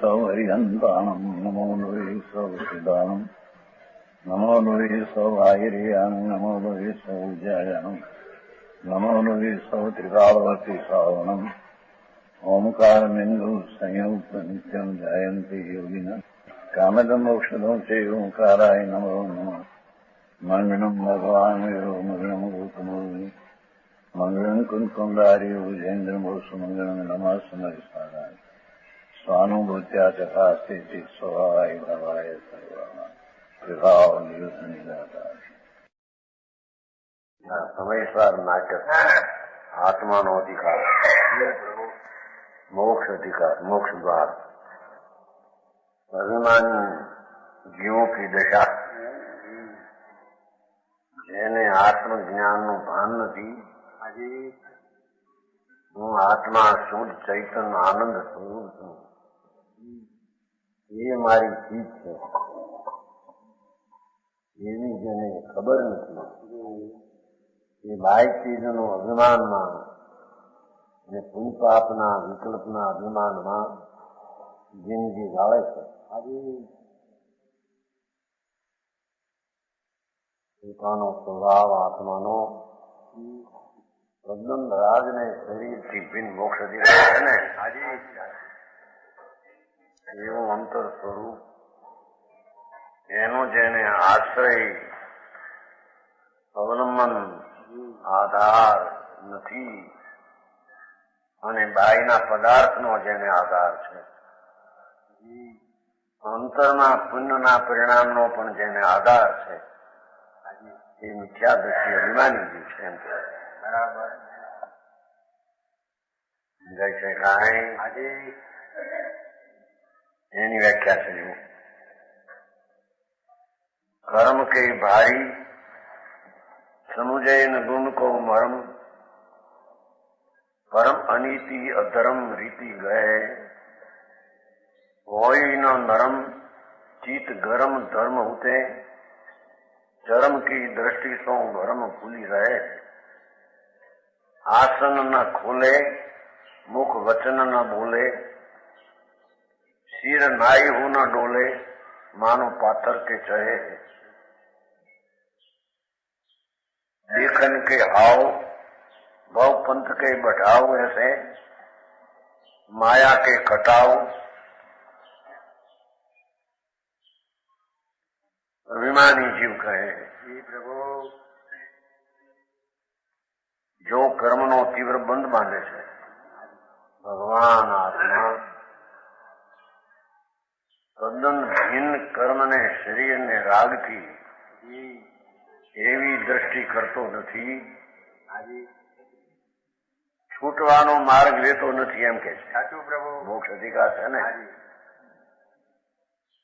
सौ हरिहंताणम् नमो नुवे सौ सिदानम् नमो नुवे सौ आयर्याणम् नमो नुवे सौ जयानम् नमो नुवे सौ त्रिकालवती सावनम् ओंकारमिन्दु संयुक्त नित्यम् जयन्ति योगिनः कामदम् औषधम् च ओंकाराय नमो नमः मंगलम् भगवान् मंगलम् गौतमोनि मंगलम् कुंकुमधारी भुजेन्द्रमोसु मंगलम् नमः समरिसाराय स्वानुभूत्या चकास्ते स्वभावाय भवाय सर्वः विभाव निदाता સમયસર નાટક આત્માનો અધિકાર, મોક્ષ અધિકાર, મોક્ષ દ્વાર, અભિમાની જીવો કી દશા, જેને આત્મજ્ઞાનનું ભાન નથી, હું આત્મા શુદ્ધ ચૈતન્ય આનંદ સ્વરૂપ છું, એ મારી ચીજ છે, એવી જેને ખબર નથી, એ બાહ્ય ચીજનો અભિમાનમાં અને પુણ્યપાપના વિકલ્પના અભિમાનમાં જિંદગી ગાળે છે. પોતાનો સ્વભાવ આત્માનો તદ્દન રાજને શરીરથી ભિન્ન મોક્ષ અધિકાર છે ને, એવું અંતર સ્વરૂપ એનો જેને આશ્રય અવલંબન આધાર નથી અને બાહ્યના પદાર્થનો જેને આધાર છે, અંતરના પુણ્યના પરિણામનો પણ જેને આધાર છે, એ મિથ્યા દ્રષ્ટિ અભિમાની જીવ છે. એમ બરાબર જય છે કાંઈ એની વ્યાખ્યા છે. कर्म के भारी समुजय न गुण को मरम परम अनीति अधर्म रीति गए होई न नरम चित गरम धर्म होते चरम की दृष्टि सो भरम भूली रहे आसन न खोले मुख वचन न बोले सिर नाई हो न डोले मानो पाथर के चढ़े देखन के हाव भव पंथ के बढ़ाओ ऐसे माया के कटाओ अभिमानी जीव कहे प्रभु जो कर्मनो तीव्र बंध माने छे भगवान आत्मा તદ્દન ભિન્ન કર્મને શરીરને રાગથી એવી દ્રષ્ટિ કરતો નથી, છૂટવાનો માર્ગ લેતો નથી, એમ કે છે. સાચું પ્રભુ, મોક્ષ અધિકાર છે ને,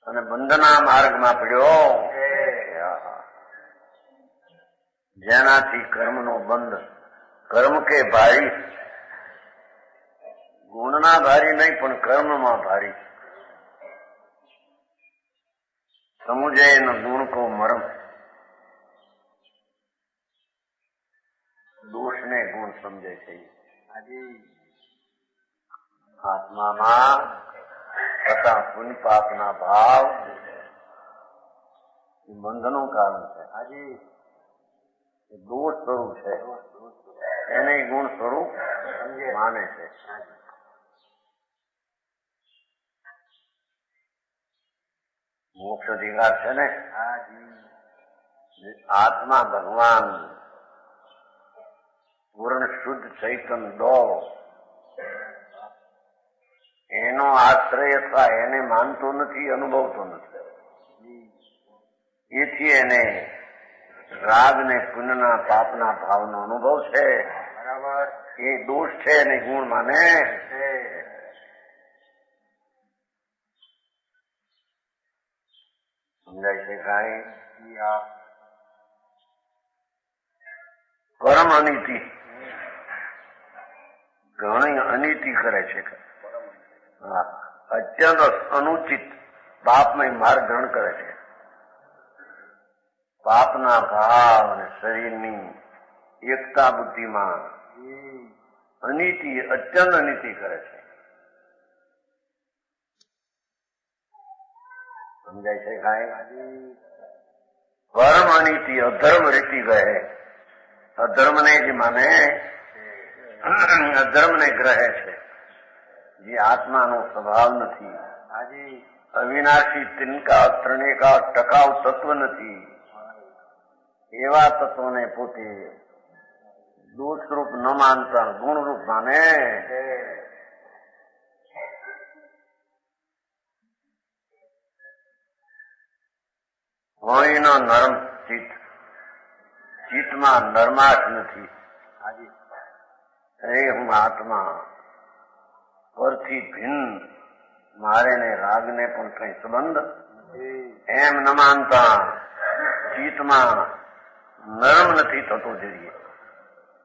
અને બંધના માર્ગમાં પડ્યો જેનાથી કર્મનો બંધ, કર્મ કે ભારી, ગુણના ભારી નહીં પણ કર્મમાં ભારી. समुजय न गुण को मरम, दोष ने गुण समझे છે. આત્મામાં તથા પુણ્ય પાપના ભાવ બંધનું કારણ છે. દોષ સ્વરૂપ છે, એને ગુણ સ્વરૂપ માને છે. મોક્ષ અધિકાર છે ને, આત્મા ભગવાન પૂર્ણ શુદ્ધ ચૈતન દો એનો આશ્રય અથવા એને માનતો નથી, અનુભવતો નથી. એથી એને રાગ ને પુણ્યના પાપના ભાવનો અનુભવ છે. બરાબર, એ દોષ છે એને ગુણ માને છે. સમજાય છે કાંઈ? પરમ અનીતિ, ઘણી અનીતિ કરે છે, અત્યંત અનુચિત પાપમય માર્ગ ગ્રહણ કરે છે. પાપના ભાવ અને શરીરની એકતા બુદ્ધિમાં અનીતિ, અત્યંત અનીતિ કરે છે. સમજાય છે કાંઈ? પરમ અનીતિ અધર્મ રીતિ ગહે. અધર્મને જ માને, અધર્મને ગ્રહે છે. જે આત્માનો સ્વભાવ નથી, અવિનાશી તિનકા ત્રણેકા ટકાઉ તત્વ નથી, એવા તત્વને પોતે દોષરૂપ ન માનતા ગુણરૂપ માને. હોયનો નરમ ચિત્ત, ચિત્તમાં નરમાશ નથી. હે હું આત્મા, પરથી ભિન્ન મારે ને રાગને પણ કઈ સંબંધ એમ ન માનતા ચિત્તમાં નરમ નથી થતો જોઈએ.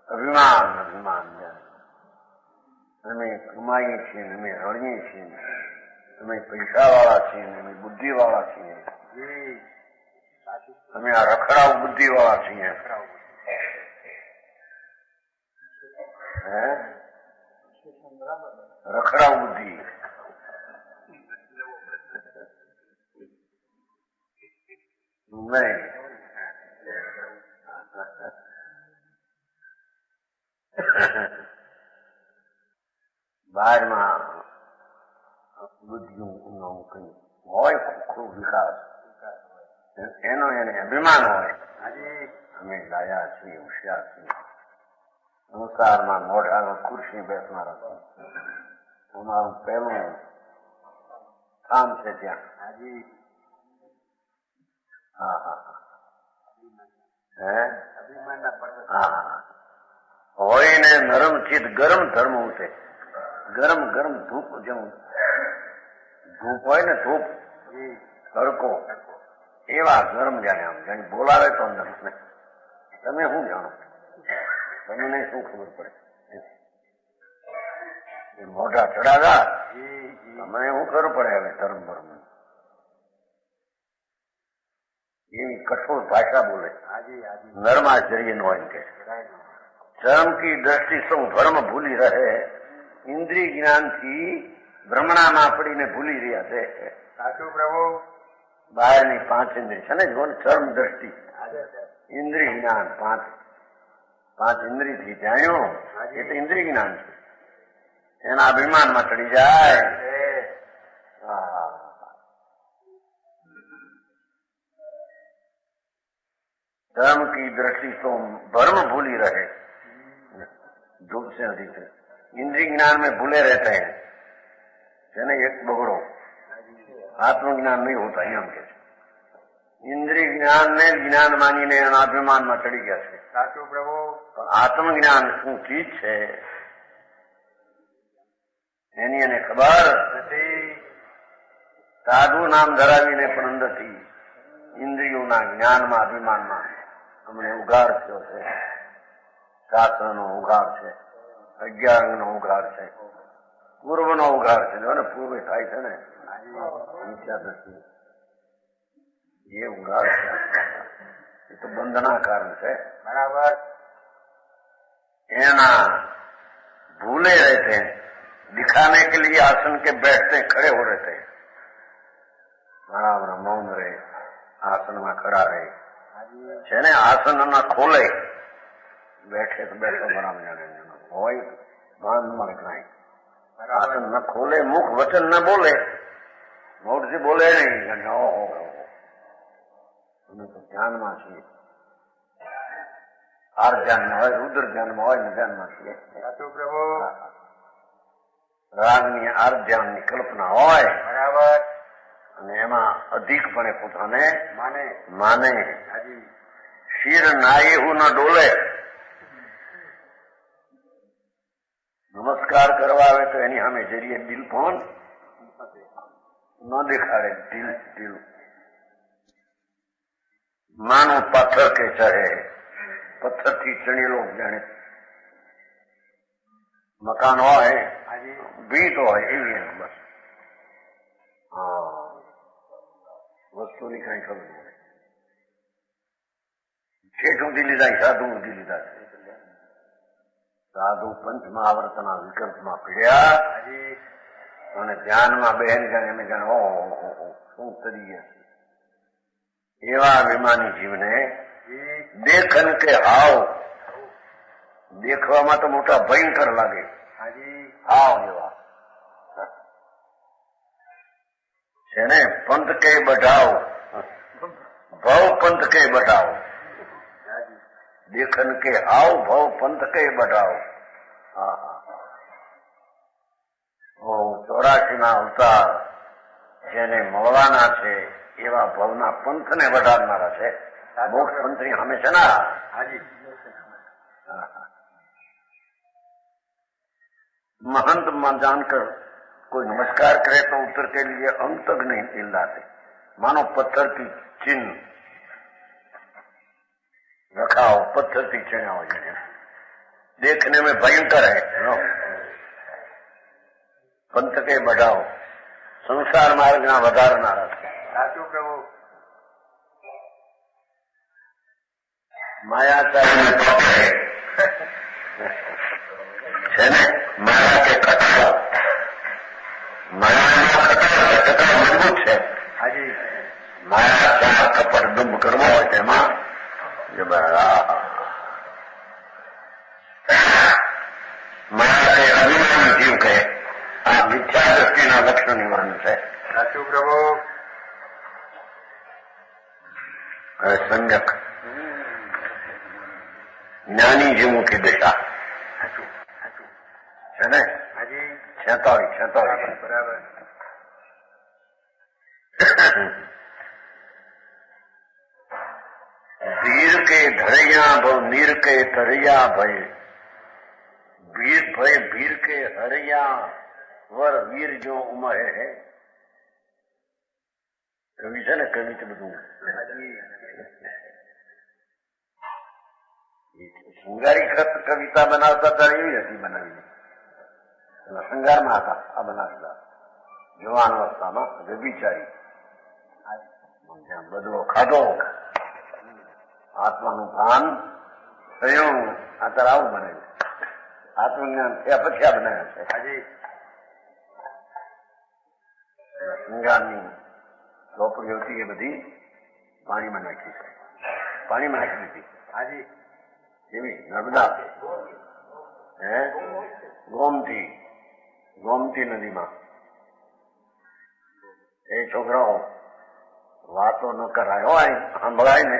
અભિમાન અભિમાન અમે કમાઈએ છીએ, અમે રણીએ છીએ, અમે પૈસા વાળા છીએ, અમે બુદ્ધિ વાળા છીએ, અમે આ રખડાવ બુદ્ધિ વાળા છીએ. રખડાવ બુદ્ધિ નહીં. બહારમાં બુદ્ધિનો કઈ હોય ખૂબ વિકાસ, એનો એને અભિમાન હોય. અમે લાયા છીએ, હોશિયાર છીએ, સંસારમાં મોઢાનો ખુરશી બેસનારા, અમારું પહેલું કામ છે ત્યાં. હા હા હા. હોય ને નરમ ચિત્ત ગરમ ધર્મ છે. ગરમ ગરમ ધૂપ જેવું ધૂપ હોય ને, ધૂપ તડકો, એવા ગરમ જાણે આમ જાણે બોલાવે તો અંદર ને. તમે શું જાણો? તમને શું ખબર પડે? મોઢા ચડાવ્યા, તમને શું ખબર પડે? હવે ધર્મ ધર્મ એવી કઠોર ભાષા બોલે, નરમાશ્ચર્ય નો હોય કે ધર્મ કી દ્રષ્ટિ સૌ ધર્મ ભૂલી રહે. ઇન્દ્રિય જ્ઞાનથી ભ્રમણામાં પડીને ભૂલી રહ્યા છે. સાચું પ્રભુ. બહારની 5 ઇન્દ્રિય છે ને, જો ધર્મ દ્રષ્ટિ, ઇન્દ્રિય જ્ઞાન, 5 ઇન્દ્રિયથી જાણ્યું એ તો ઇન્દ્રિય જ્ઞાન છે. એના અભિમાનમાં ચડી જાય. धर्म की दृष्टि तो भ्रम भूली रहे. धूप से अधिक इंद्रिय ज्ञान में भूले रहते हैं. यानी एक बगड़ो आत्मज्ञान नहीं होता है. हम कहते इंद्रिय ज्ञान ने ज्ञान मांगीने अभिमान में चढ़ी गया है. साचू प्रभु. आत्मज्ञान શું ચીજ છે એની એને ખબર નથી. સાધુ નામ ધરાવીને પણ અંદરથી ઇન્દ્રિયોના જ્ઞાનમાં અભિમાનમાં અમને ઉઘાડ થયો છે. શાસ્ત્રનો ઉઘાડ છે, અજ્ઞાનનો ઉઘાડ છે, પૂર્વનો ઉઘાડ છે. જો ને પૂર્વે થાય છે ને મિથ્યા દ્રષ્ટિ, એ ઉઘાડ છે. એ તો બંધના કારણ છે. બરાબર. એના भूले रहते हैं, दिखाने के लिए आसन के बैठते खड़े हो रहते हैं. बराबर मौन रहे, आसन में खड़ा रहे છે ને, આસન ના ખોલે, બેઠે તો બેઠો બરાબર જાણે હોય બાંધ માં કાંઈ. આસન ન ખોલે, મુખ વચન ન બોલે, મોઢથી બોલે નહીં. અમે તો ધ્યાનમાં છીએ. આર ધ્યાનમાં હોય, રુદ્ર ધ્યાનમાં હોય ને ધ્યાનમાં છીએ. રાગની આર ધ્યાનની કલ્પના હોય. બરાબર. અને એમાં અધિકપણે પોતાને માને. શિર નાય હું ન ડોલે. નમસ્કાર કરવા આવે તો એની સામે જરીએ દિલ પણ ન દેખાડે. દિલ માનો પથ્થર કે ચહે, પથ્થરથી ચણેલો જાણે મકાન હોય, ભીત હોય એવી બસ. વસ્તુની કઈ ખબર નહીં. ઠેઠ ઊંધી લીધા, સાધુ ઊંધી લીધા છે. સાધુ પંચ મહાવર્તના વિકલ્પમાં પીડ્યા અને ધ્યાનમાં બેન કરીને જાણે શું કરીએ એવા અભિમાની જીવને દેખન કે હાવ દેખવામાં તો મોટા ભયંકર લાગે હાવ જેવા છે ને પંથ કે બઢાવ ભવ પંથ કે બઢાવ દેખન કે હાવ ભવ પંથ કે બઢાવ 84 અવતાર જેને મળવાના છે એવા ભવના પંથને વધારનારા છે. મોક્ષ પંથની હંમેશા ના महंत मान जानकर कोई नमस्कार करे तो उत्तर के लिए अंग तक नहीं चिल्लाते, मानो पत्थर की चिन्ह रखा हो, पत्थर की चिन्ह हो जाए, देखने में भयंकर है. पंथ के बढ़ाओ संसार मार्ग ना વધારનારા છે. સાચું પ્રભુ. માયાચારી છે ને માયા કે કટકા માયાના કટકા મજબૂત છે. હાજી માયા કપટ દુંબ કરવો હોય તેમાં માયા કે અભિમાની જીવ કહે આ મિથ્યા દ્રષ્ટિના લક્ષણ નિવારણ છે. સાચું પ્રભુ. સંજક જ્ઞાની જીવું की દિશા છે ને 46 બરાબર. वीर के धरैया भव मीर के तरैया भय वीर भय वीर के हरैया वर वीर जो उमर है. कवि છે ને કવિ તો બધું શૃંગારીકૃત કવિતા બનાવતા હતા એવી હતી બનાવી શૃંગારમાં હતા આ બનાવતા જવાન અવસ્થામાં વ્યભિચારી બધો ખાધો આત્માનું ભાન થયું આ તરાવું બનાવ્યું આત્મજ્ઞાન થયા પછી આ બનાવ્યા છે. હાજી શૃંગારની ચોપડીઓ હતી એ બધી પાણીમાં નાખી છે, પાણીમાં નાખી દીધી. હાજી એવી નર્મદા ગોમતી નદીમાં એ છોકરાઓ વાતો ન કરાય હોય સંભળાય ને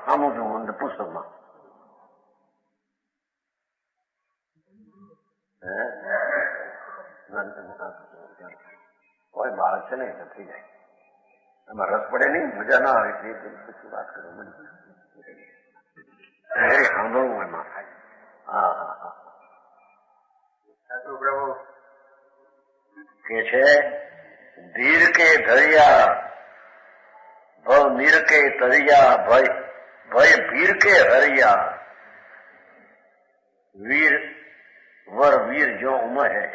આમું જોવું પુસ્તકમાં કોઈ બાળક છે ને થઈ જાય એમાં રસ પડે નહીં, મજા ના આવે પછી વાત કરો મને સાંભળવું એમાં. હા પ્રભુ કે છે ધીર કે ધરિયા ભવ નીર કે તરિયા ભય ભય ભીર કે હરિયા વીર वर वीर जो उमर है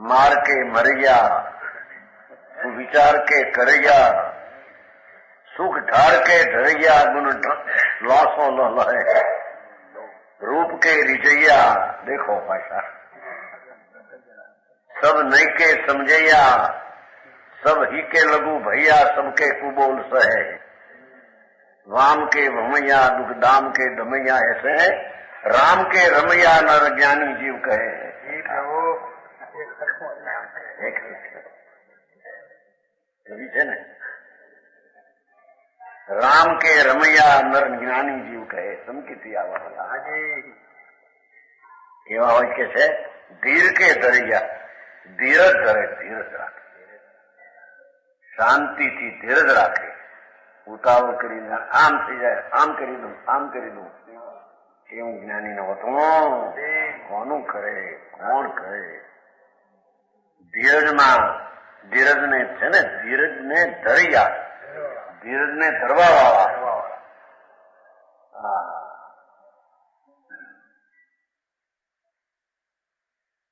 मार के मरिया विचार के करैया सुख ढार के ढरैया गुण लौसो लहे रूप के रिजैया. देखो भाषा सब नहीं के समझैया सब ही के लगू भैया सबके कुबोल सहे वाम के भमैया दुख दाम के दमैया ऐसे राम के रमैया नर ज्ञानी जीव कहे. છે ને રામ કે રમૈયા નર જ્ઞાની જીવ કહે. સમકીથી આવા કેવા હોય કે છે ધીર કે ધરૈયા ધીરજ ધરે, ધીરજ રાખે, શાંતિથી ધીરજ રાખે, ઉતાવળ કરીને આમ થઈ જાય આમ કરી દઉં આમ કરી દઉં એવું જ્ઞાની નો હતો. કોનું કરે કોણ કરે? ધીરજમાં ધીરજને છે ને ધીરજને ધરૈયા ધીરજને ધરવા વાળા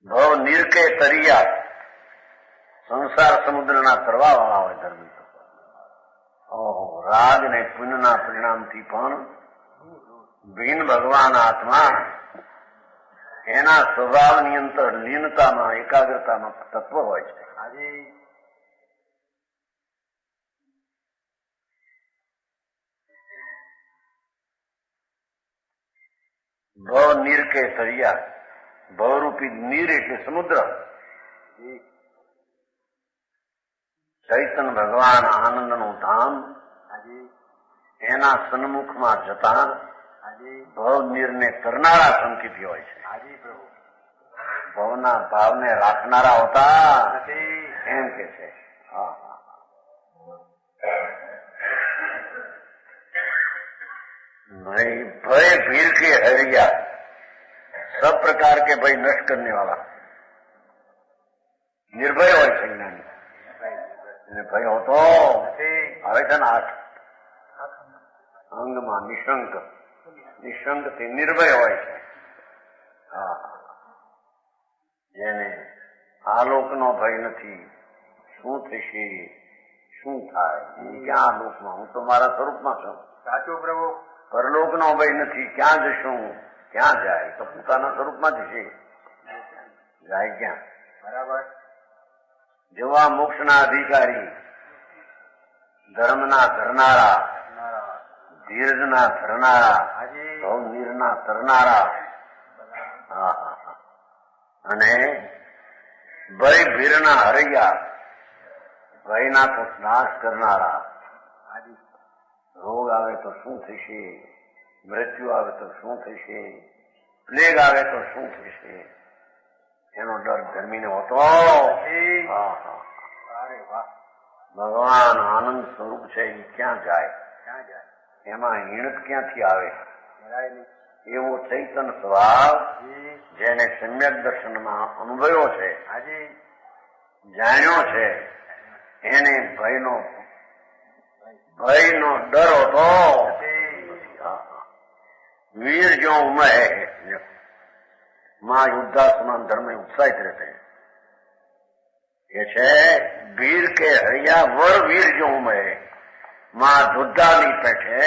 ભવ નીર કે તરિયા સંસાર સમુદ્રના તરવા વાળા હોય ધર્મ. ઓહો રાગ ને પુણ્યના પરિણામથી પણ ભીન ભગવાન આત્મા એના સ્વભાવની અંદર લીનતામાં એકાગ્રતામાં તત્વ હોય છે. હાજી ભવ નીર કે તરિયા, ભવરૂપી નીર એટલે સમુદ્ર. ચૈતન્ય ભગવાન આનંદનું ધામ, હાજી એના સન્મુખમાં જતા હાજી ભવ નીરને કરનારા સંકેતી હોય છે. હાજી પ્રભુ ભવના ભાવને રાખનારા હોતા નથી. એમ કે છે. હા હા. नहीं भय भीड़ के हरिया, सब प्रकार के भय नष्ट करने वाला નિર્ભય હોય છે જ્ઞાની. એને ભય હોતો આવે છે ને આઠ અંગમાં નિશંક, નિશંક થી નિર્ભય હોય છે. હા, જેને આલોકનો ભય નથી, શું થશે શું થાય, હું ક્યાં લોકમાં, હું તો મારા સ્વરૂપમાં છું. સાચું પ્રભુ પરલોકનો ભય નથી, ક્યાં જશું, ક્યાં જાય તો પોતાના સ્વરૂપમાં જશે, જાય ક્યાં. બરાબર જેવા મોક્ષના અધિકારી, ધર્મના ધરનારા, ધીરજના ધરનારા, હાજી ભવ નીરના તરનારા, અને ભય ભીરના હરૈયા, ભયના તો નાશ કરનારા. હાજી રોગ આવે તો શું થશે, મૃત્યુ આવે તો શું થશે, પ્લેગ આવે તો શું થશે, એનો ડર ધર્મીને હોતો. અરે વાહ ભગવાન આનંદ સ્વરૂપ છે, એ ક્યાં જાય, ક્યાં જાય એમાં હિણત ક્યાંથી આવે. જરાય નહીં. એવો ચૈતન સ્વભાવ જી જેને સમ્યક દર્શનમાં અનુભવ્યો છે, હાજી જાણ્યો છે, એને ભયનો ડર હોતો. वीर जो उमय है, मां युद्धासमान धर्म में उत्साहित रहते हैं. ये છે વીર કે હરિયા વર વીર જો ઉમય, માં યુદ્ધાની પેઠે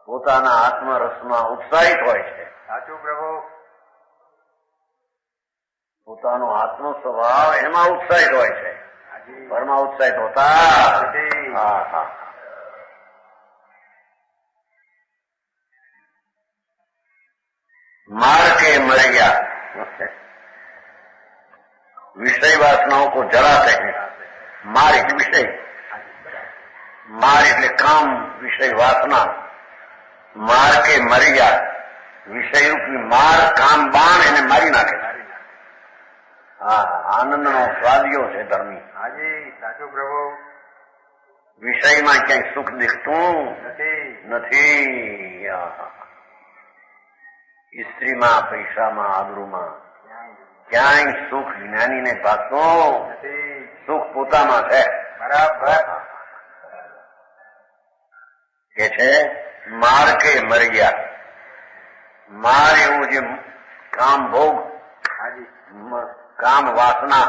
પોતાના આત્મરસમાં ઉત્સાહિત હોય છે. સાચું પ્રભુ પોતાનો આત્મ સ્વભાવ એમાં ઉત્સાહિત હોય છે, હાજી ઘરમાં ઉત્સાહિત હોતા. હા હા. मार के मर गया, विषय वासनाओं को जलाते हैं. मार એટલે વિષય, માર એટલે કામ, વિષય વાસના. માર કે મરી ગયા, વિષય રૂપી માર, કામ બાણ એને મારી નાખે. હા, આનંદનો સ્વાદિયો છે ધર્મી. હાજી સાચું પ્રભુ વિષયમાં ક્યાંય સુખ દીખતું નથી. નથી. સ્ત્રીમાં, પૈસામાં, આબરૂમાં ક્યાંય સુખ જ્ઞાનીને ભાગતું નથી. સુખ પોતામાં છે. બરાબર કે છે માર કે મરી ગયા. માર એવું જે કામ ભોગ, હાજી કામ વાસના,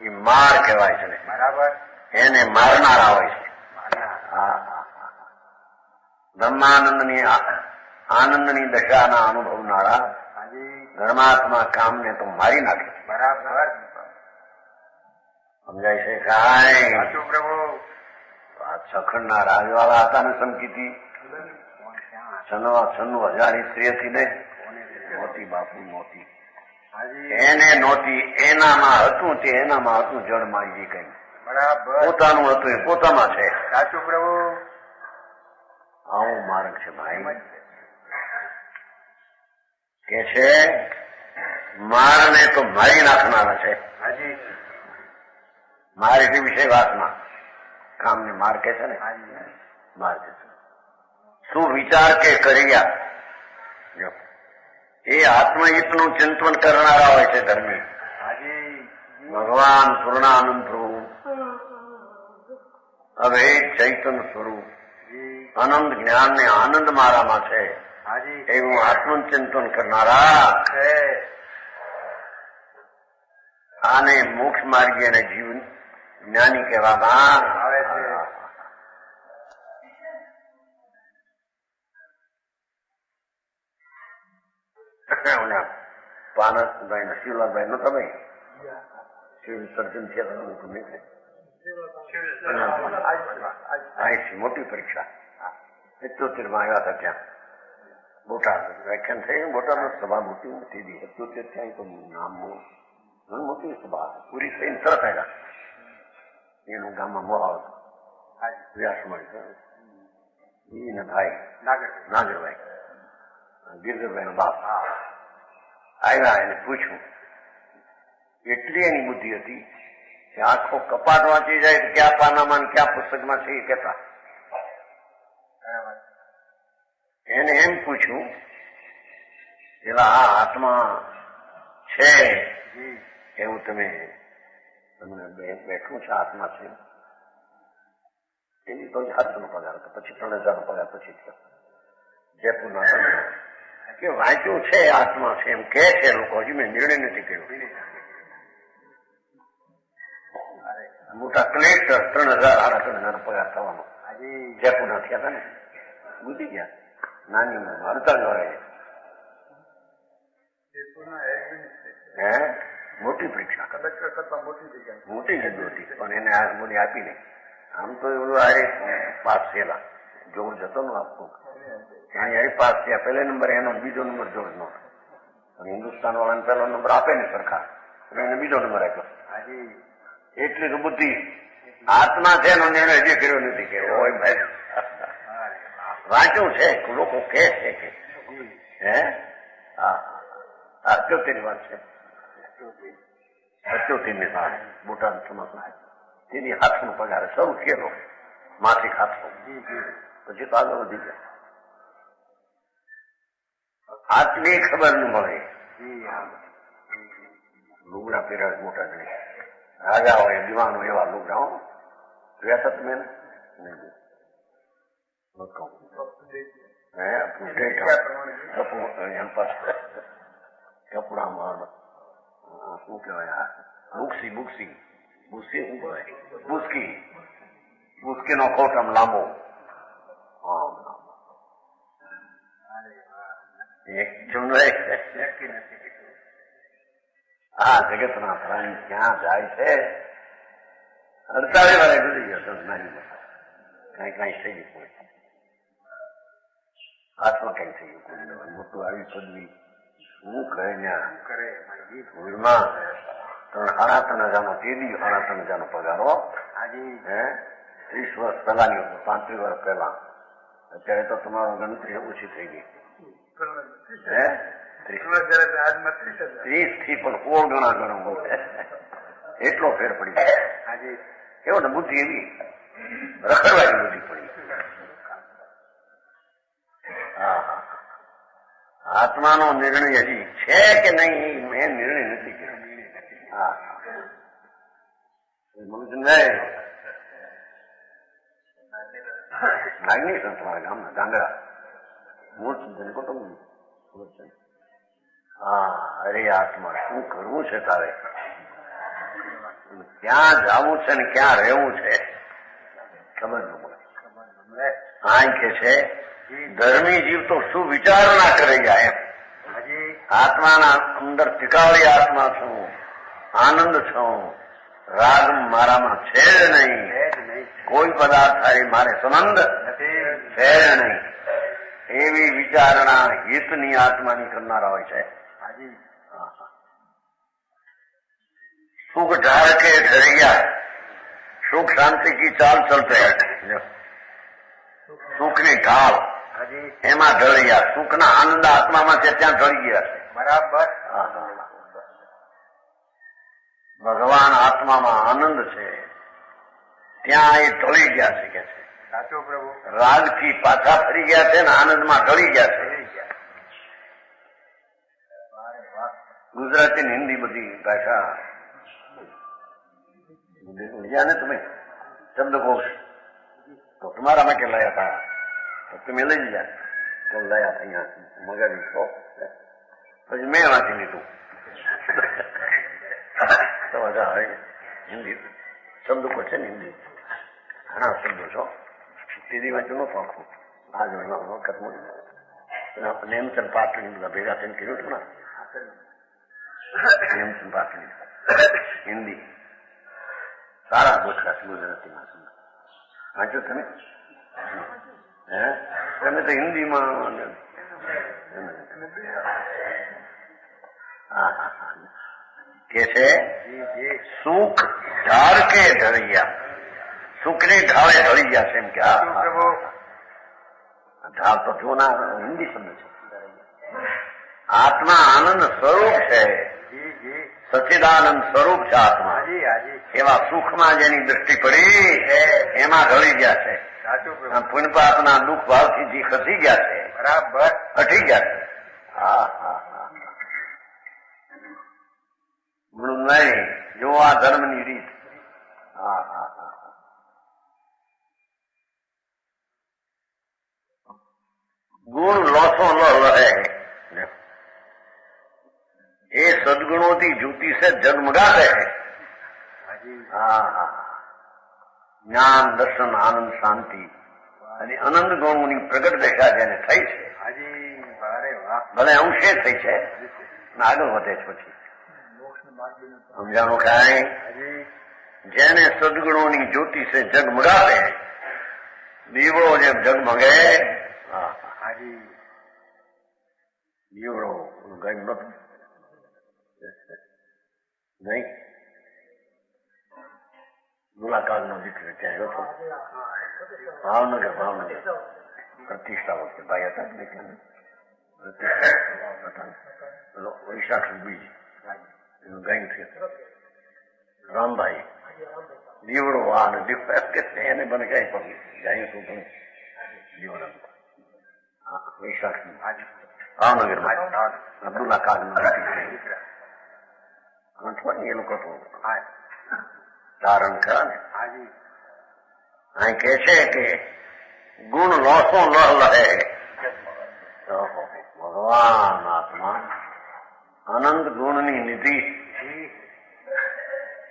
એ માર કહેવાય છે. બરાબર એને મારનારા હોય છે. મારનાર. બ્રહ્માનંદની આનંદની દશાના અનુભવનારા હાજી ધર્માત્મા કામને તો મારી નાખે. બરાબર સમજાય છે કાંઈ? સાચું પ્રભુ આ સખંડના રાજવાળા હતા ને સમકીતી, 96,000 સ્ત્રી હતી ને, મોતી બાપુ મોતી, હાજી એને નહોતી, એનામાં હતું તે એનામાં હતું, જળમાં એ કઈ બરાબર પોતાનું હતું એ પોતામાં છે. સાચું પ્રભુ આવો માર્ગ છે ભાઈ. કે છે મારને તો મારી નાખનારા છે. હાજી માર એટલે વિષય વાસના, કામને માર કે છે ને, હાજી માર કે છે. શું વિચાર કે કર્યા, જો એ આત્મહિતનું ચિંતન કરનારા હોય છે ધર્મી. હાજી ભગવાન પૂર્ણાનંદ પ્રભુ હવે ચૈતન સ્વરૂપ જી આનંદ જ્ઞાન ને આનંદ મારામાં છે હાજી એવું આત્મચિંતન કરનારા છે. આને મોક્ષ માર્ગી અને જીવન જ્ઞાની કહેવામાં આવે છે. પાનસભાઈ ને શિવલાલભાઈ નતા ભાઈ શિવ સર્જન થયા અહીંથી મોટી પરીક્ષા 71 માં આવ્યા હતા ત્યાં બોટાદ વ્યાખ્યાન થઈ બોટાદમાં સભા મોટી મોટી દી 71 ત્યાં તો નામ મોટી સભા પૂરી થઈને તરત આવ્યા એનું ગામમાં મોહાળ વ્યાસ મળી ને ભાઈ નાગરભાઈ ગિરધરભાઈ નો બાપ આવ્યા એને પૂછ્યું એટલી એની બુદ્ધિ હતી કે આખો કપાટ વાંચી જાય તો ક્યાં પાનામાં ક્યાં પુસ્તકમાં છે એ કહેતા એને એમ પૂછ્યું પેલા આ આત્મા છે એવું તમને બેઠું છે આત્મા છે એની તો 700 પગાર હતો પછી 3000 પગાર પછી જયપુરના કે વાંચ્યું છે આત્મા છે એમ કે છે લોકો હજી મેં નિર્ણય નથી કર્યો મોટા કલેક્ટર 3000 પગાર થવાનો જયપુરના થયા હતા ને બુજી ગયા નાની ઉંમરમાં 48 વર્ષે મોટી પરીક્ષા કલેક્ટર કરતા મોટી જગ્યા હતી પણ એને આ બોલી આપી નહીં આમ તો એવું આ પાસ થયેલા જોર જતો ને આપતું ત્યાં પાસ થયા પહેલા નંબર એનો બીજો નંબર જોર નો અને હિન્દુસ્તાન વાળાને પહેલો નંબર આપે ને સરકાર એને બીજો નંબર આપ્યો એટલી તો બુદ્ધિ આત્મા છે એનો નિર્ણય હજી કર્યો નથી કે હોય ભાઈ વાંચ્યું છે લોકો કે છે કે હે હા 78 વાત છે 78 ની સાલ બોટાદ સમાજ તેની 700 પગાર શરૂ થયેલો માસિક 700 પછી તો આગળ વધી ગયા આટલી ખબર ન મળે લુગડા પહેર્યા મોટા ગણી રાજા હોય દીવાનો એવા લુગડાઓ જોયા તમે કપડામાં શું કહેવાય બુક્સી શું કહેવાય બુસ્કી નો કોટ આમ લાંબો હા જગતના પ્રાણી ક્યાં જાય છે 48 વર્ષ ગુજરી ગયો નાની કઈ થઈ ગયું હાથમાં કઈ થઈ ગયું મોટું આવી પદવી શું કહે વીરમાં 3,500 તેદી 3,500 પગારો 30 વર્ષ પહેલાની 35 વર્ષ પહેલા અત્યારે તો તમારો ગણતરી ઓછી થઈ ગઈ 30 થી પણ 16 ગણા ગરમ હોય એટલો ફેર પડી ગયો કેવો ને બુદ્ધિ એવી રખડવાની બુદ્ધિ પડી આત્માનો નિર્ણય હજી છે કે નહીં મેં નિર્ણય નથી કર્યો નાગની છે તમારા ગામના ગાંગડા મૂળ ચિંતન કુટુંબ હા અરે આત્મા શું કરવું છે તારે ક્યાં જવું છે ને ક્યાં રહેવું છે ખબર ન પડે આંખે છે ધર્મી જીવ તો શું વિચારણા કરી જાય એમ આત્માના અંદર ટીકાવળી આત્મા છું આનંદ છું રાગ મારામાં છે જ નહીં કોઈ પદાર્થ થાય મારે સંબંધ છે જ નહીં એવી વિચારણા હિતની આત્માની કરનારા હોય છે सुख ढाल के ढरिया सुख शांति की चाल चलते સુખની ઢાળ એમાં ઢળી ગયા સુખના આનંદ આત્મામાં છે ત્યાં ઢળી ગયા છે બરાબર ભગવાન આત્મામાં આનંદ છે ત્યાં એ ઢળી ગયા છે કે છે સાચો પ્રભુ રાગથી પાછા ફરી ગયા છે ને આનંદમાં ઢળી ગયા છે ગુજરાતી ને હિન્દી બધી ભાષા लिया ने तुम्हें शब्दकोश तो तुम्हारा मैं क्या लाया था तो तुम्हें ले लिया तो लाया था यहाँ मगर इसको પછી મેં વાંચી લીધું તો બધા હવે હિન્દી શબ્દકોશ છે ને હિન્દી ઘણા શબ્દો છો હિન્દી વાંચું નતું આખું આ જ વખત નેમચંદ પાટણ બધા ભેગા થઈને કર્યું હતું ને પ્રેમચંદ પાટણી હિન્દી સારા ગોઠવાશ ગુજરાતીમાં વાંચો તમે હે તમે તો હિન્દીમાં કે છે સુખ ઢાળ કે ઢળિયા સુખ ને ઢાળે ઢળી ગયા છે એમ કે ઢાળ તો જોના હિન્દી શબ્દ છે આત્મા આનંદ સ્વરૂપ છે સચ્ચિદાનંદ સ્વરૂપ છે આત્મા એવા સુખમાં જેની દ્રષ્ટિ પડી એમાં ઢળી ગયા છે પુણ્યપાપના દુઃખ ભાવથી જે ખસી ગયા છે બરાબર હટી ગયા છે હા હા હા ગુણ નહીં જો આ ધર્મની રીત હા હા હા ગુણ લોસો લહે એ સદગુણોથી જ્યોતિ से जगमगाते हैं જ્ઞાન દર્શન આનંદ શાંતિ અને અનંત ગુણોની પ્રગટ દેખા જેને થઈ છે ભલે અંશે થઈ છે આગળ વધે છે પછી સમજાણું કાંઈ જેને સદગુણોની જ્યોતિ से जगमगाते हैं દીવડો જેમ જગમગે દીવડો ગઈ નથી નહીં મુલાકાતનો દીકરો ત્યાં હતો ભાવનગર પ્રતિષ્ઠા વખતે ભાઈ હતા વૈશાખ બીજ એનું ગાયન થયું રામભાઈ દીવડો આ ને એને બને કઈ પણ ગાય શું પણ દીવડા વૈશાખ ભાવનગર અબ્દુલ્લા કાગનો એ લોકો ધારણ કરે ને અહીં કે છે કે ગુણ લોસો લહ લહે ભગવાન આત્મા અનંત ગુણની નિધિ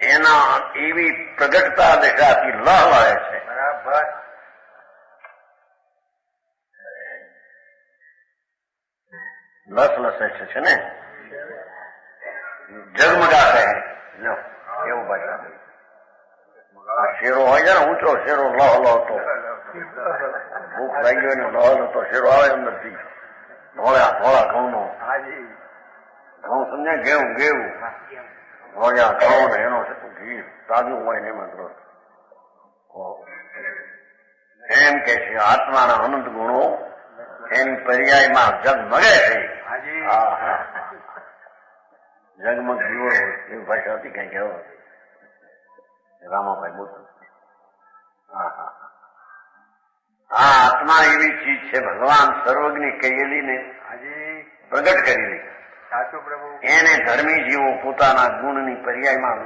એના એવી પ્રગટતા દેખાતી લહ લહે છે બરાબર લસ લસે છે ને જગમગાતે એવું ભાષા આ શેરો હોય છે ને ઊંચો શેરો લહ લહતો ભૂખ લાગી હોય ને લહ લહતો શેરો આવે અંદરથી ધોળા ઘઉંનો ઘઉં સમજાય ઘેવું ધોળ્યા ઘઉં ને એનો ઘી તાજું હોય ને એમાં ગ્રોથ એમ કે છે આત્માના અનંત ગુણો એની પર્યાયમાં જગમગે છે જગમગ જીવો એવી ભાષા હતી કઈ કહેવો રામાભાઈ બોલતો આ આત્મા એવી ચીજ છે ભગવાન સર્વજ્ઞ કહેલી ને પ્રગટ કરેલી એને ધર્મી જીવો પોતાના ગુણની પર્યાયમાં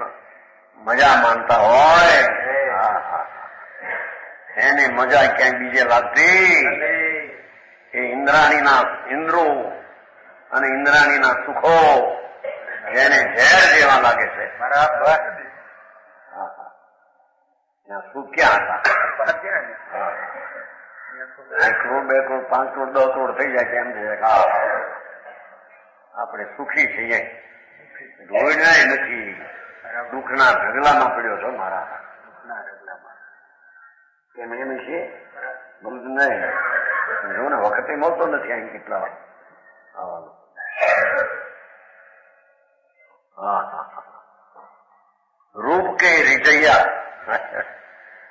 મજા માનતા હોય એને મજા ક્યાંય બીજે લાગતી એ ઇન્દ્રો અને ઇન્દ્રાણીના સુખો જેને ઝેર જેવા લાગે છે બરાબર સુખ ક્યાં હતા કરોડ 2 કરોડ 5 કરોડ 10 કરોડ થઈ જાય કેમ છે આપણે સુખી છીએ રોઈનાય નથી દુઃખના ઢગલામાં પડ્યો છો મારા દુઃખના ઢગલામાં કેમ એમ છે બોલતું નહીં જો ને વખતે મળતો નથી અહીં કેટલા આવવાનું રૂપ કે રીચૈયા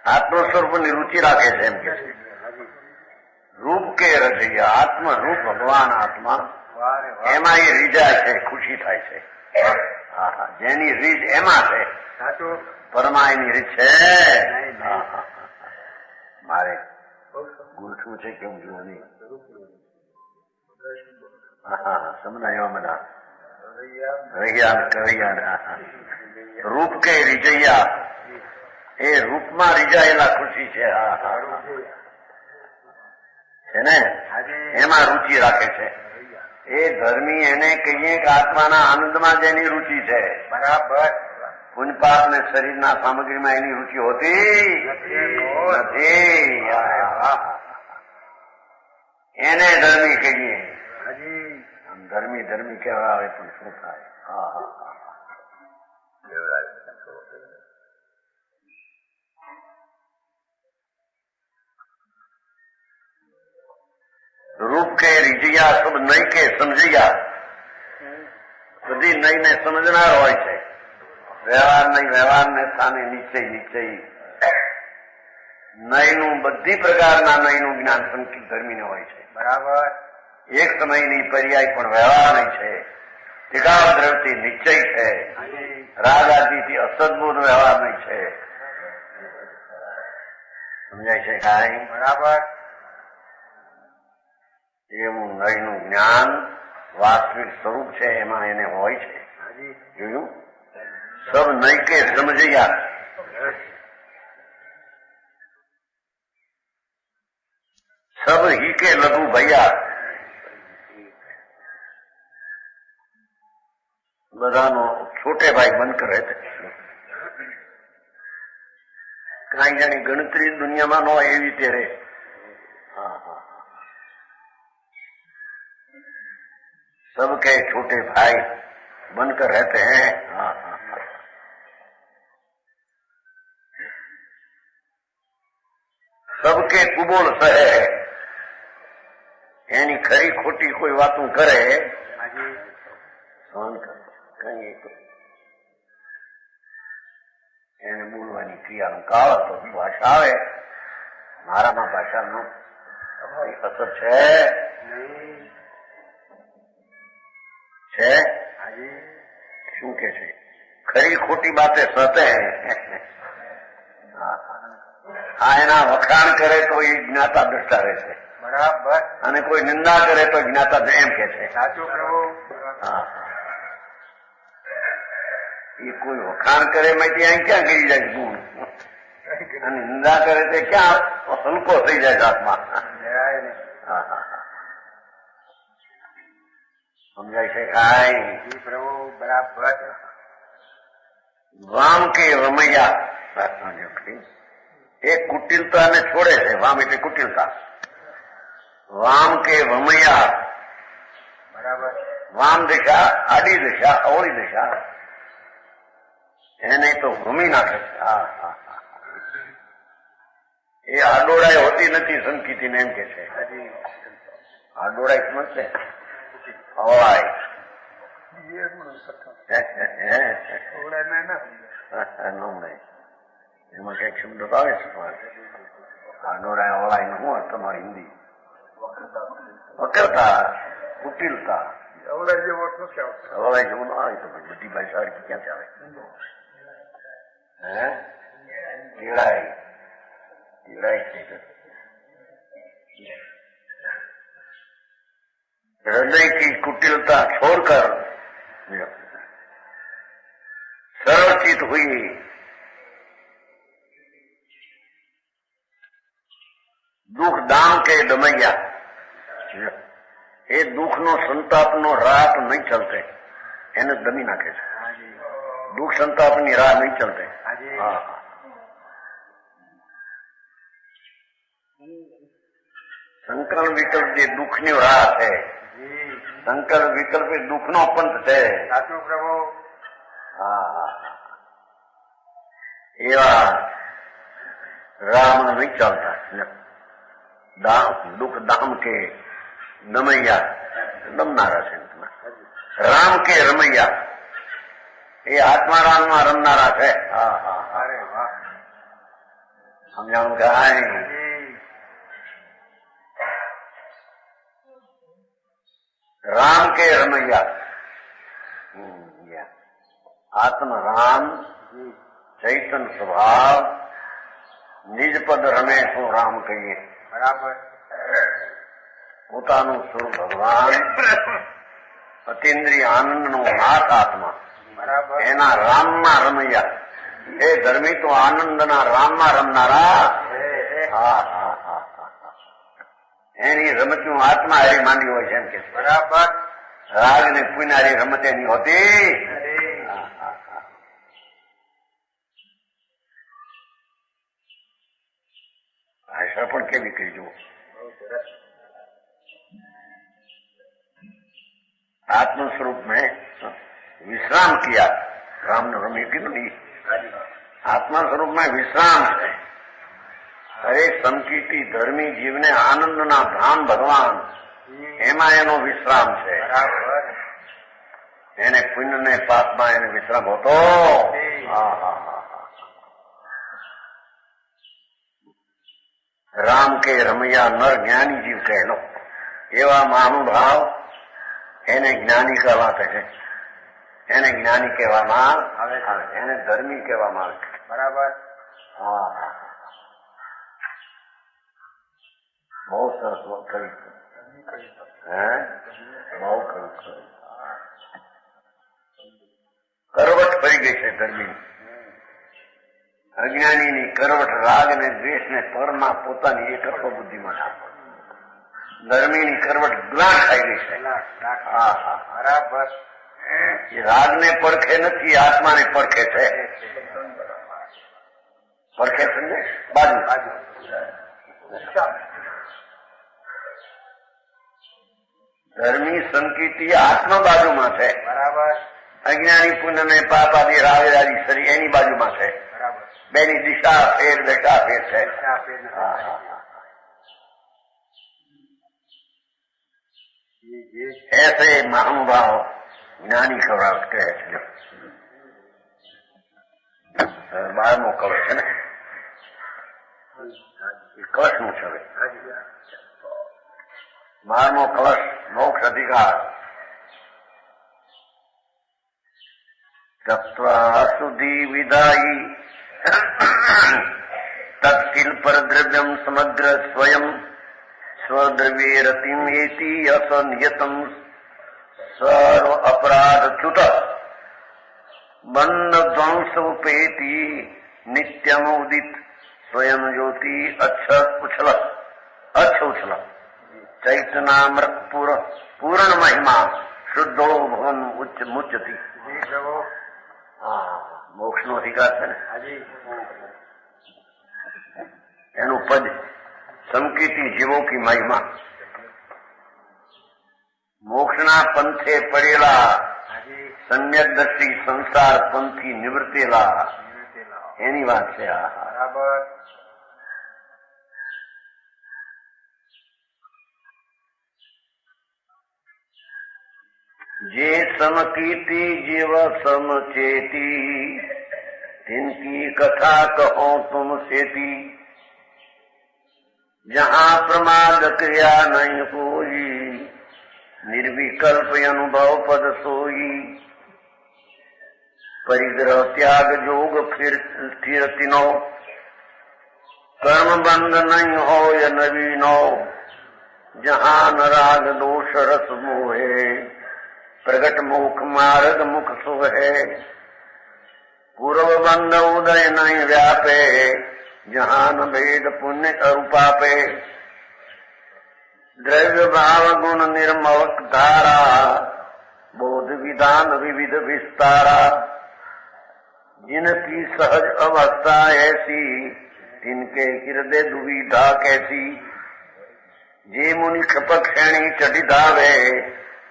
આત્મ સ્વરૂપની રુચિ રાખે છે એમ કે રૂપ કે રચૈયા આત્મ રૂપ ભગવાન આત્મા એમાં એ રીજા છે ખુશી થાય છે જેની રીત એમાં છે પરમા એની રીત છે મારે ગુરઠું છે કેમ જુઓ નહીં સમજાયો બધા રૂપ કે રીજૈયા એ રૂપમાં રીજાયેલા ખુશી છે છે ને એમાં રુચિ રાખે છે એ ધર્મી એને કહીએ કે આત્માના આનંદમાં જેની રુચિ છે બરાબર પુણ્યપાપ ને શરીરના સામગ્રીમાં એની રુચિ હોતી નથી એને ધર્મી કહીએ ધર્મી કહેવા આવે પણ શું થાય रूप के રીજિયા सब નઈ કે સમજિયા બધી નઈને સમજનાર હોય છે. વ્યવહારને સ્થાને નિશ્ચય નયનું બધી પ્રકારના નયનું જ્ઞાન સંકિત ધર્મીને હોય છે. બરાબર. એક સમયની પર્યાય પણ વ્યવહાર નહીં છે. ટીકાવ દ્રવથી નિશ્ચય છે. રાગ આદિથી અસદબોધ વ્યવહાર નહીં છે. સમજાય છે કાંઈ? બરાબર. એવું નયનું જ્ઞાન વાસ્તવિક સ્વરૂપ છે એમાં એને હોય છે. જોયું? સબ નઈ કે સમજિયા सब ही के लघु भैया बधानो छोटे भाई बनकर रहते. कहीं जानी गणतरी दुनिया में न एवी तेरे सबके छोटे भाई बनकर रहते हैं. सबके कुबोल सहे એની ખરી ખોટી કોઈ વાતું કરે સહન કરે કઈ એને બોલવાની ક્રિયાનું કાળ તો ભાષા આવે. મારામાં ભાષાનો અસર છે શું કે છે? ખરી ખોટી બાતે સતે આ એના વખાણ કરે તો એ જ્ઞાતા દ્રષ્ટા રહેશે. બરાબર. અને કોઈ નિંદા કરે તો જ્ઞાતા એમ કે છે. સાચું પ્રભુ. એ કોઈ વખાણ કરે માંથી અહીં ક્યાં ગઈ જાય ગુણ, અને નિંદા કરે તે ક્યાં હલકો થઈ જાય આત્મા. સમજાય છે કાંઈ? પ્રભુ બરાબર. વામ કે રમૈયા એ કુટિલતાને છોડે છે. વામ એટલે કુટિલતા. વામ કે વમૈયા બરાબર. વામ દિશા, આડી દિશા, અવળી દિશા એને તો ભૂમિ નાખે છે. એ આડોળાઈ હોતી નથી સંકિતીને એમ કે છે. આડોળાઈ સમજશે? અવળાઈ એમાં કઈક શબ્દ આવે છે. આડોળાઈ અવળાઈ નું શું તમારી હિન્દી? વક્રતા, કુટિલતા. અવળાઈ જેવું ના આવે તો બધી ભાષા ક્યાંથી આવે? ટેડાઈ हृदय की कुटिलता छोड़कर सरलचित हुई दुख दाम के दमैया એ દુઃખનો સંતાપનો રાહ તો નહીં ચલતે, એને દમી નાખે છે. દુઃખ સંતાપની રાહ નહીં ચલતે. સંકલ્પ વિકલ્પ જે દુઃખની રાહ છે, સંકલ્પ વિકલ્પ એ દુઃખનો પંથ છે. સાચું પ્રભુ. એવા રાહમાં નહીં ચાલતા. દુઃખ દામ કે દમૈયા, દમનારા છે. રામ કે રમૈયા એ આત્મા રામમાં રમનારા છે. અરે વાહ. સમજાણું કે राम के रमैया आत्म राम चैतन स्वभाव निज पद रमे तो राम कहिए. बराबर. પોતાનું સ્વરૂપ ભગવાન, અતિન્દ્રિય આનંદનો નાથ આત્મા. બરાબર. એના રામમાં રમૈયા. એ ધર્મી તો આનંદના રામમાં રમનારા. એની રમતું આત્મા હારી માંડી હોય છે એમ કે. બરાબર. રાગ ને પુનારી રમત એની હોતી. ભાષા પણ કેવી કરી જુઓ. आत्म स्वरूप में विश्राम किया रामनवमी की नहीं आत्मा स्वरूप में विश्राम है દરેક સમકીર્તિ ધર્મી જીવને આનંદના ધામ ભગવાન એમાં એનો વિશ્રામ છે એને પુણ્ય ને પાપમાં એને વિશ્રામ હોતો રામ કે રમૈયા નર જ્ઞાની જીવ કહેલો એવા મહાનુભાવ એને જ્ઞાની કહેવાતા છે એને જ્ઞાની કહેવામાં આવે એને ધર્મી કહેવામાં આવે બરાબર બહુ સરસ કરી બહુ કરવટ પડી ગઈ છે ધર્મી અજ્ઞાનીની કરવટ રાગ ને દ્વેષ ને પરમાં પોતાની એકત્વ બુદ્ધિમાં ધર્મીની કરવટ ગ્લાસ થઈ ગઈ છે બરાબર એ રાગને પડખે નથી આત્માને પડખે છે પડખે સમજે બાજુ ધર્મી સંકીર્તિ આત્મા બાજુમાં છે બરાબર અજ્ઞાની પુણ્ય ને પાપ આદિ રાગ આદિ શરીર એની બાજુમાં છે બરાબર બેની દિશા ફેર દશા ફેર છે ऐसे महानुभाव જ્ઞાની કળશ કહે છે 12મો કળશ છે ને કળશનું છે 12મો કળશ મોક્ષ અધિકાર તત્વા સુધી વિદાયી તત્શીલ પરદ્રવ્યમ સમગ્ર સ્વયં સ્વદ્રવ્યે રતિમ એતિ અસંયતમ સર્વ અપરાધ ચ્યુત બંધ ધ્વંસ ઉપેતિ નિત્યમ ઉદિત સ્વયં જ્યોતિ અચ્છુછલ ચૈતનામૃત પૂર્ણ મહિમા શુદ્ધો ભવન મુચ્યતિ મોક્ષ નો અધિકાર છે ને એનું પદ સમકીર્તિ જીવો કી મહિમા મોક્ષના પંથે પડેલા સમ્યકદર્શી સંસાર પંથી નિવૃત્તેલા એની વાત છે બરાબર જે સમકીર્તિ જીવ સમચેતી तिनकी कथा कहो तुम सेती जहाँ प्रमाद क्रिया नहीं कोई निर्विकल्प अनुभव पद सोई परिग्रह त्याग जोग फिर स्थिर तिनो कर्म बंध नहीं हो या नवीनो जहाँ न राग दोष रस मोहे प्रगट मुख मार्ग मुख सुख है पूर्व बंध उदय नहीं व्यापे जहाँ न भेद पुण्य अरुपापे द्रव्य भाव गुण निर्मल धारा बोध विधान विविध विस्तारा जिनकी सहज अवस्था ऐसी तिनके हृदय दुविधा कैसी जे मुनि खपक श्रेणी चढ़ी धावे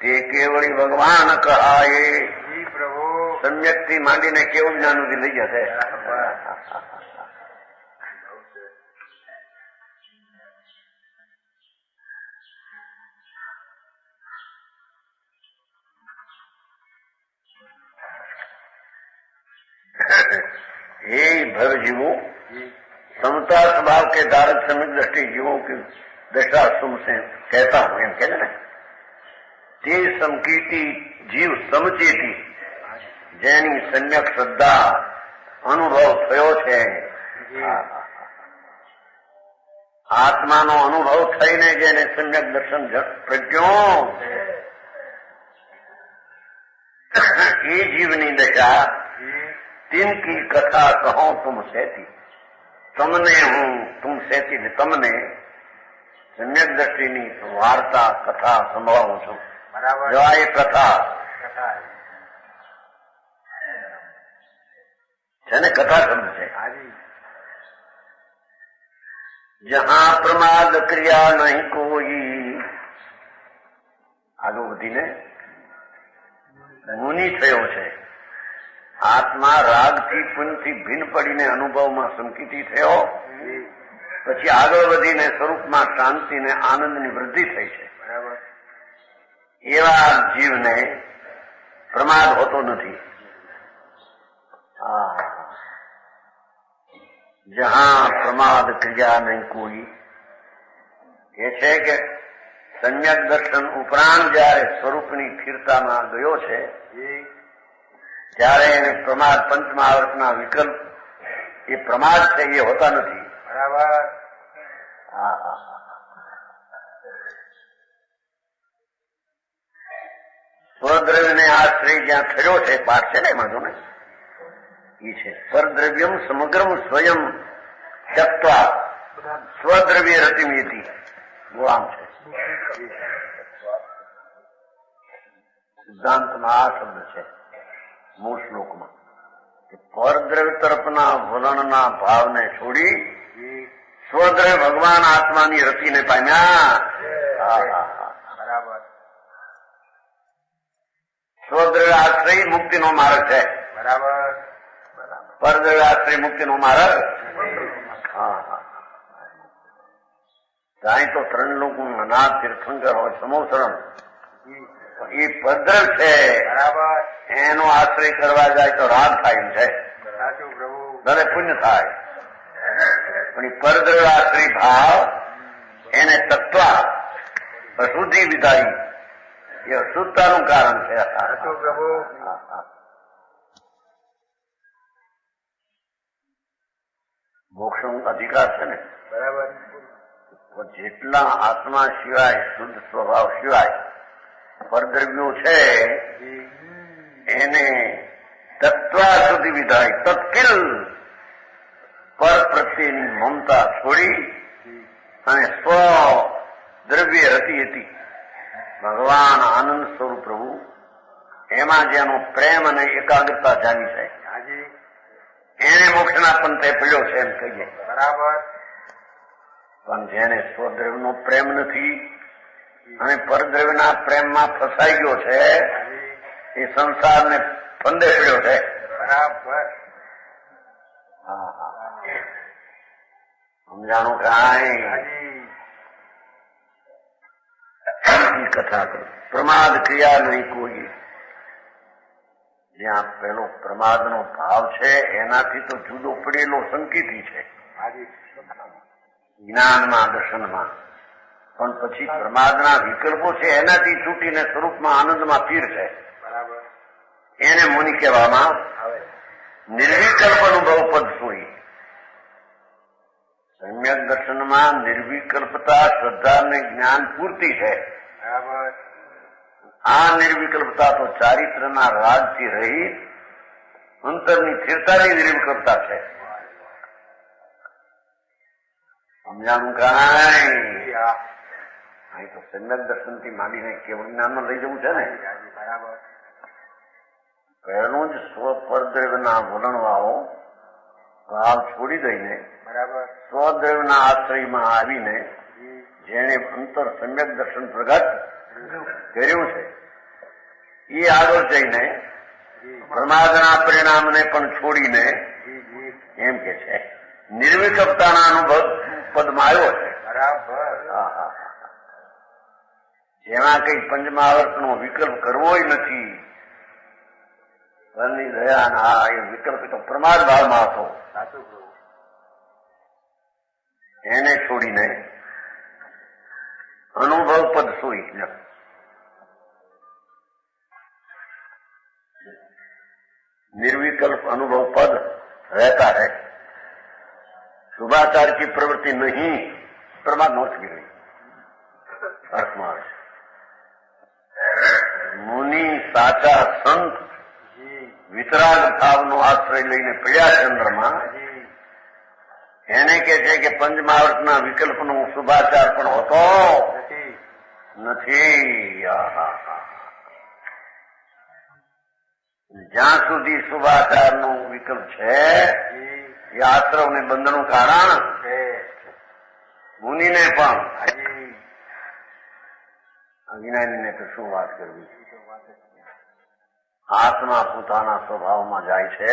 ते केवली भगवान कहाये प्रभु सम्यक थी मांडी ने केवल ज्ञान लई जશે हे भव जीवों समता स्वभाव के धारक समित दृष्टि जीवों की दशा तुमसे कहता हूं एम कहते ना ते समकीर्ति जीव समचेती જેની સમ્યક શ્રદ્ધા અનુભવ થયો છે આત્માનો અનુભવ થઈને જેને સમ્યક દર્શન પ્રજ્ઞો એ જીવની દશા तिनकी कथा कहो तुम सेती तमने हूं तुम सेती ने तमने सम्यक दृष्टिनी वार्ता कथा संभळावुं छुं बराबर जो आ कथा है ने कथा शब्द है जहां प्रमाद क्रिया नहीं कोई आगे बढ़ी ने મુનિ થયો છે. આત્મા રાગથી પુણ્યથી ભિન્ન પડીને અનુભવમાં સંકિતી થયો, પછી આગળ વધીને સ્વરૂપમાં શાંતિ ને આનંદની વૃદ્ધિ થઈ છે. બરાબર. એવા જીવને પ્રમાદ હોતો નથી. જહાં પ્રમાદ ક્રિયા નહીં કોઈ, એ છે કે સમ્યક દર્શન ઉપરાંત જયારે સ્વરૂપની સ્થિરતામાં ગયો છે ત્યારે એને પ્રમાદ પંચમહાવર્તના વિકલ્પ એ પ્રમાદ છે એ હોતા નથી. બરાબર. સ્વદ્રવ્યને આશ્રય જ્યાં થયો છે, પાઠ છે ને એમાં જો ને એ છે પરદ્રવ્યમ સમગ્રમ સ્વયં ત્યક્ત્વા સ્વદ્રવ્ય રતિમેતિ. આમ છે સિદ્ધાંતમાં આ શબ્દ છે મૂળ શ્લોકમાં કે પરદ્રવ્ય તરફના વલણના ભાવને છોડી સ્વદ્રવ્ય ભગવાન આત્માની રતિને પામ્યા. બરાબર. સ્વદ્રવ્ય આશ્રય મુક્તિનો માર્ગ છે. બરાબર. પરદ્રવ્ય આશ્રય મુક્તિનો માર્ગ. અહીં તો ત્રણ લોકો અનાથ તીર્થંકર હોય સમોસરણ, એ પરદ્રવ્ય છે. બરાબર. એનો આશ્રય કરવા જાય તો રાગ થાય છે, સાચું પ્રભુ. ભલે પુણ્ય થાય. પણ એ પરદ્રવ્ય આશ્રય ભાવ એને તત્વ અશુદ્ધિ વિધાઈ, એ અશુદ્ધતાનું કારણ છે. સાચું પ્રભુ. મોક્ષનો અધિકાર છે ને. બરાબર. જેટલા આત્મા સિવાય શુદ્ધ સ્વભાવ સિવાય પરદ્રવ્યો છે એને તત્વા સુધી વિધાય તત્કિલ પર પ્રત્યેની મમતા છોડી અને સ્વ દ્રવ્ય રતી હતી ભગવાન આનંદ સ્વરૂપ પ્રભુ એમાં જેનો પ્રેમ અને એકાગ્રતા જામી છે એને મોક્ષના પંથે પડ્યો છે એમ કહીએ. બરાબર. પણ જેને સ્વદ્રવ્યનો પ્રેમ નથી અને પરદ્રવ્યના પ્રેમમાં ફસાઈ ગયો છે એ સંસારને ફંદે પડ્યો છે. બરાબર. સમજાણું કાંઈ કથા કરું. પ્રમાદ ક્રિયા નહીં કોઈ. જ્યાં પેલો પ્રમાદનો ભાવ છે એનાથી તો જુદો પડેલો સંકેતી છે જ્ઞાનમાં દર્શનમાં, પણ પછી પ્રમાદના વિકલ્પો છે એનાથી છૂટીને સ્વરૂપમાં આનંદમાં સ્થિર છે. બરાબર. એને મુનિ કહેવામાં આવે. નિર્વિકલ્પ અનુભવ પદ સોઈ. સમ્યક દર્શનમાં નિર્વિકલ્પતા શ્રદ્ધા ને જ્ઞાન પૂરતી છે. બરાબર. આ નિર્વિકલ્પતા તો ચારિત્રના રાજથી રહિત અંતરની સ્થિરતાની નિર્વિકલ્પતા છે. સમજાણું કાંઈ? અહીં તો સમ્યક દર્શનથી માંડીને કેવળ જ્ઞાનમાં લઈ જવું છે ને. બરાબર. પહેલું જ સ્વપરદ્રવ્યના વલણવાળો ભાવ છોડી દઈને બરાબર. સ્વદ્રવ્યના આશ્રયમાં આવીને જેણે અંતર સમ્યક દર્શન પ્રગટ કર્યું છે એ આગળ જઈને પ્રમાદના પરિણામને પણ છોડીને એમ કે છે નિર્વિકલ્પતાના અનુભવ પદમાં આવ્યો છે. બરાબર. જેમાં કઈ પંચમહાવર્તનો વિકલ્પ કરવો નથી. ઘરની દયા ના એ વિકલ્પ તો પ્રમાદ ભાવમાં હતો. સાચું પ્રભુ. એને છોડીને અનુભવ પદ સોઈ. निर्विकल्प अनुभव पद रहता है. शुभाचार की प्रवृत्ति नहीं प्रमाद नोट की गई अर्थमार्ग. मुनि साचा संत વિતરાગ ભાવનો આશ્રય લઈને પડ્યા ચંદ્રમાં એને કે છે કે પંચમહાવર્તના વિકલ્પનો શુભાચાર પણ હોતો નથી. જ્યાં સુધી શુભાચારનો વિકલ્પ છે એ આશ્રવ ને બંધનનું કારણ મુનિને પણ અજ્ઞાનીને તો શું વાત કરવી. આત્મા પોતાના સ્વભાવમાં જાય છે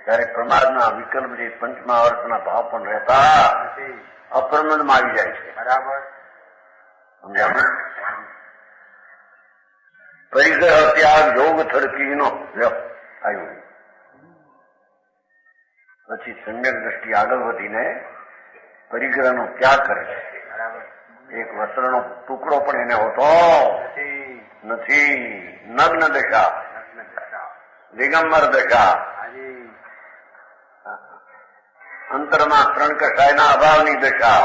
ત્યારે પ્રમાદના વિકલ્પ જે પંચમહાવર્તના ભાવ પણ રહેતા અપ્રમાદમાં આવી જાય છે. બરાબર. સમજાય? પરિગ્રહ ત્યાગ યોગ થડકીનો આવ્યું. પછી સમ્યક દ્રષ્ટિ આગળ વધીને પરિગ્રહનો ત્યાગ કરે છે. બરાબર. એક વસ્ત્રનો ટુકડો પણ એને હોતો નથી. નગ્ન દશા, દિગંબર દશા, અંતરમાં ત્રણ કષાયના અભાવની દશા,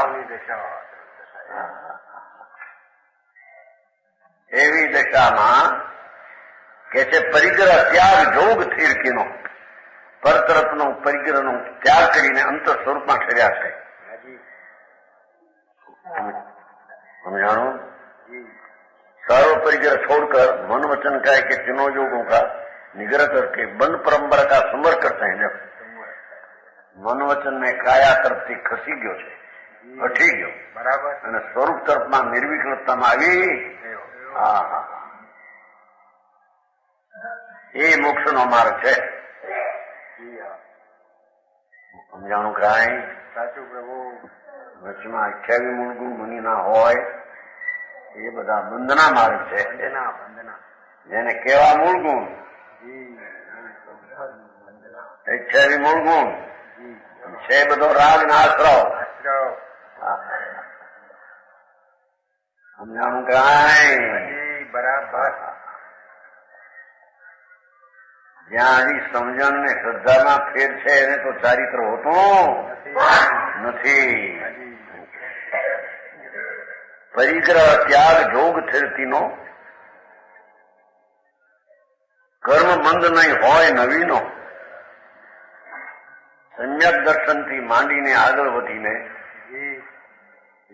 એવી દશામાં કે છે પરિગ્રહ ત્યાગ જોગ થીરકીનો, પરતરફનો પરિગ્રહનો ત્યાગ કરીને અંતર સ્વરૂપમાં ઠર્યા છે. समझाणो सर्व परिग्रह छोड़कर मन वचन का है कि तीनों योगों का निग्रह करके बंद परंपरा का समर करते हैं. जब मन वचन में काया तरफથી ખસી ગયો છે, હટી ગયો બરાબર અને સ્વરૂપ તરફમાં નિર્વિકલ્પતામાં આવી. હા હા, એ મોક્ષનો માર્ગ છે. સમજાણું કાંઈ? સાચું પ્રભુ. વચમાં 28 મૂળગુણ મુનિના હોય એ બધા બંધના માર્ગ છે. જેને કેવા મૂળગુણ 28 મૂળગુણ છે, બધો રાગ ના આશ્રવ. સમજાણું કાંઈ? બરાબર. જ્યાં હજી સમજણ ને શ્રદ્ધામાં ફેર છે એને તો ચારિત્ર હોતું નથી. પરિગ્રહ ત્યાગ જોગ થીરતીનો, કર્મ મંદ નહીં હોય નવીનો, સમ્યક દર્શનથી માંડીને આગળ વધીને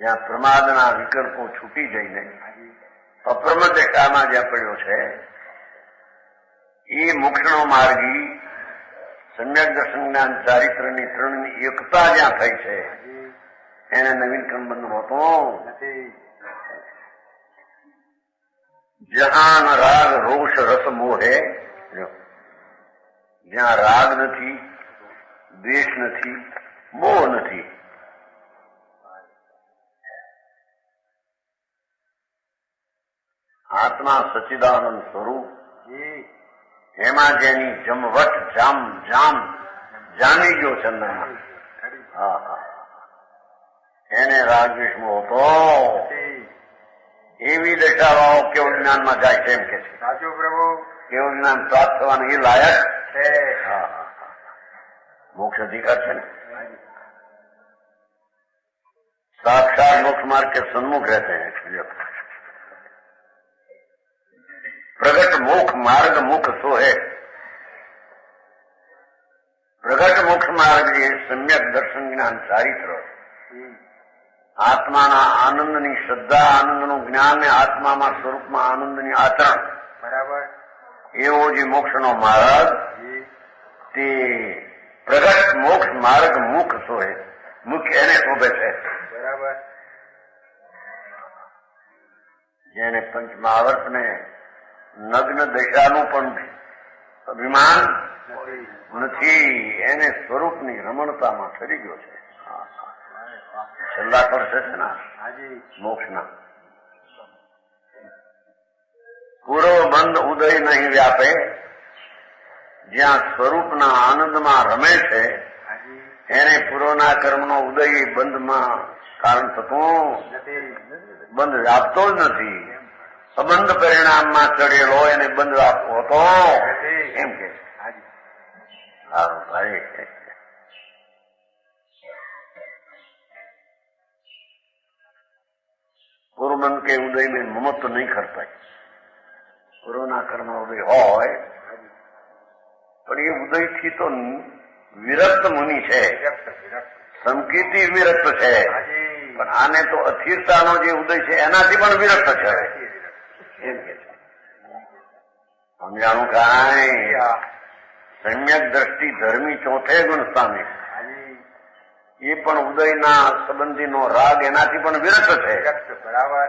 જ્યાં પ્રમાદના વિકલ્પો છૂટી જઈને અપ્રમદ દશામાં જ્યાં પડ્યો છે એ મોક્ષનો માર્ગી સમ્યક દર્શન જ્ઞાન ચારિત્રની ત્રણની એકતા જ્યાં થઈ છે એને નવીન કર્મ બંધન હોતું નથી. જહાન રાગ રોષ રસ મોહે, જ્યાં રાગ નથી, દ્વેષ નથી, મોહ નથી, આત્મા સચ્ચિદાનંદ સ્વરૂપ, એમાં જેની જમવટ જામ જામ જામી ગયો ચંદ્રમાં, હા હા, એને રાગ દ્વેષ મોહ હતો. એવી દશાવાઓ કેવળ જ્ઞાનમાં જાય છે એમ કે છે. સાચું પ્રભુ. કેવળ જ્ઞાન પ્રાપ્ત થવાનું એ લાયક છે. મોક્ષ અધિકાર છે ને. साक्षात मोक्ष मार्ग के सन्मुख रहते हैं. प्रगट मोक्ष मार्ग मुख सो है. प्रगट मोक्ष मार्ग ये सम्यक दर्शन જ્ઞાન ચારિત્ર, આત્માના આનંદની શ્રદ્ધા, આનંદનું જ્ઞાન ને આત્મામાં સ્વરૂપમાં આનંદની આચરણ, બરાબર, એવો જે મોક્ષનો માર્ગ તે પ્રગટ મોક્ષ માર્ગ મુખ શોભે, મુખ એને શોભે છે. બરાબર. જેને પંચમહાવર્તને નગ્ન દશાનું પણ અભિમાન નથી, એને સ્વરૂપની રમણતામાં ઠરી ગયો છે. છેલ્લા વર્ષે છે ને મોક્ષના પૂર્વ બંધ ઉદય નહીં વ્યાપે, જ્યાં સ્વરૂપના આનંદમાં રમે છે એને પૂર્વના કર્મનો ઉદય બંધમાં કારણ થતું બંધ વ્યાપતો જ નથી. અબંધ પરિણામમાં ચડેલો એને બંધ વ્યાપતો હતો એમ કે. સારું ભાઈ, પૂર્વ બંધ કે ઉદય ને મમત્વ નહીં કરતા. પૂર્વના કર્મ ઉદય હોય પણ એ ઉદયથી તો વિરક્ત મુનિ છે, સંકેતિ વિરક્ત છે, પણ આને તો અસ્થિરતાનો જે ઉદય છે એનાથી પણ વિરક્ત છે એમ કે છે. સમજાણું કાંઈ? સમ્યક દ્રષ્ટિ ધર્મી ચોથે ગુણ સામે એ પણ ઉદયના સંબંધીનો રાગ એનાથી પણ વિરક્ત છે. બરાબર.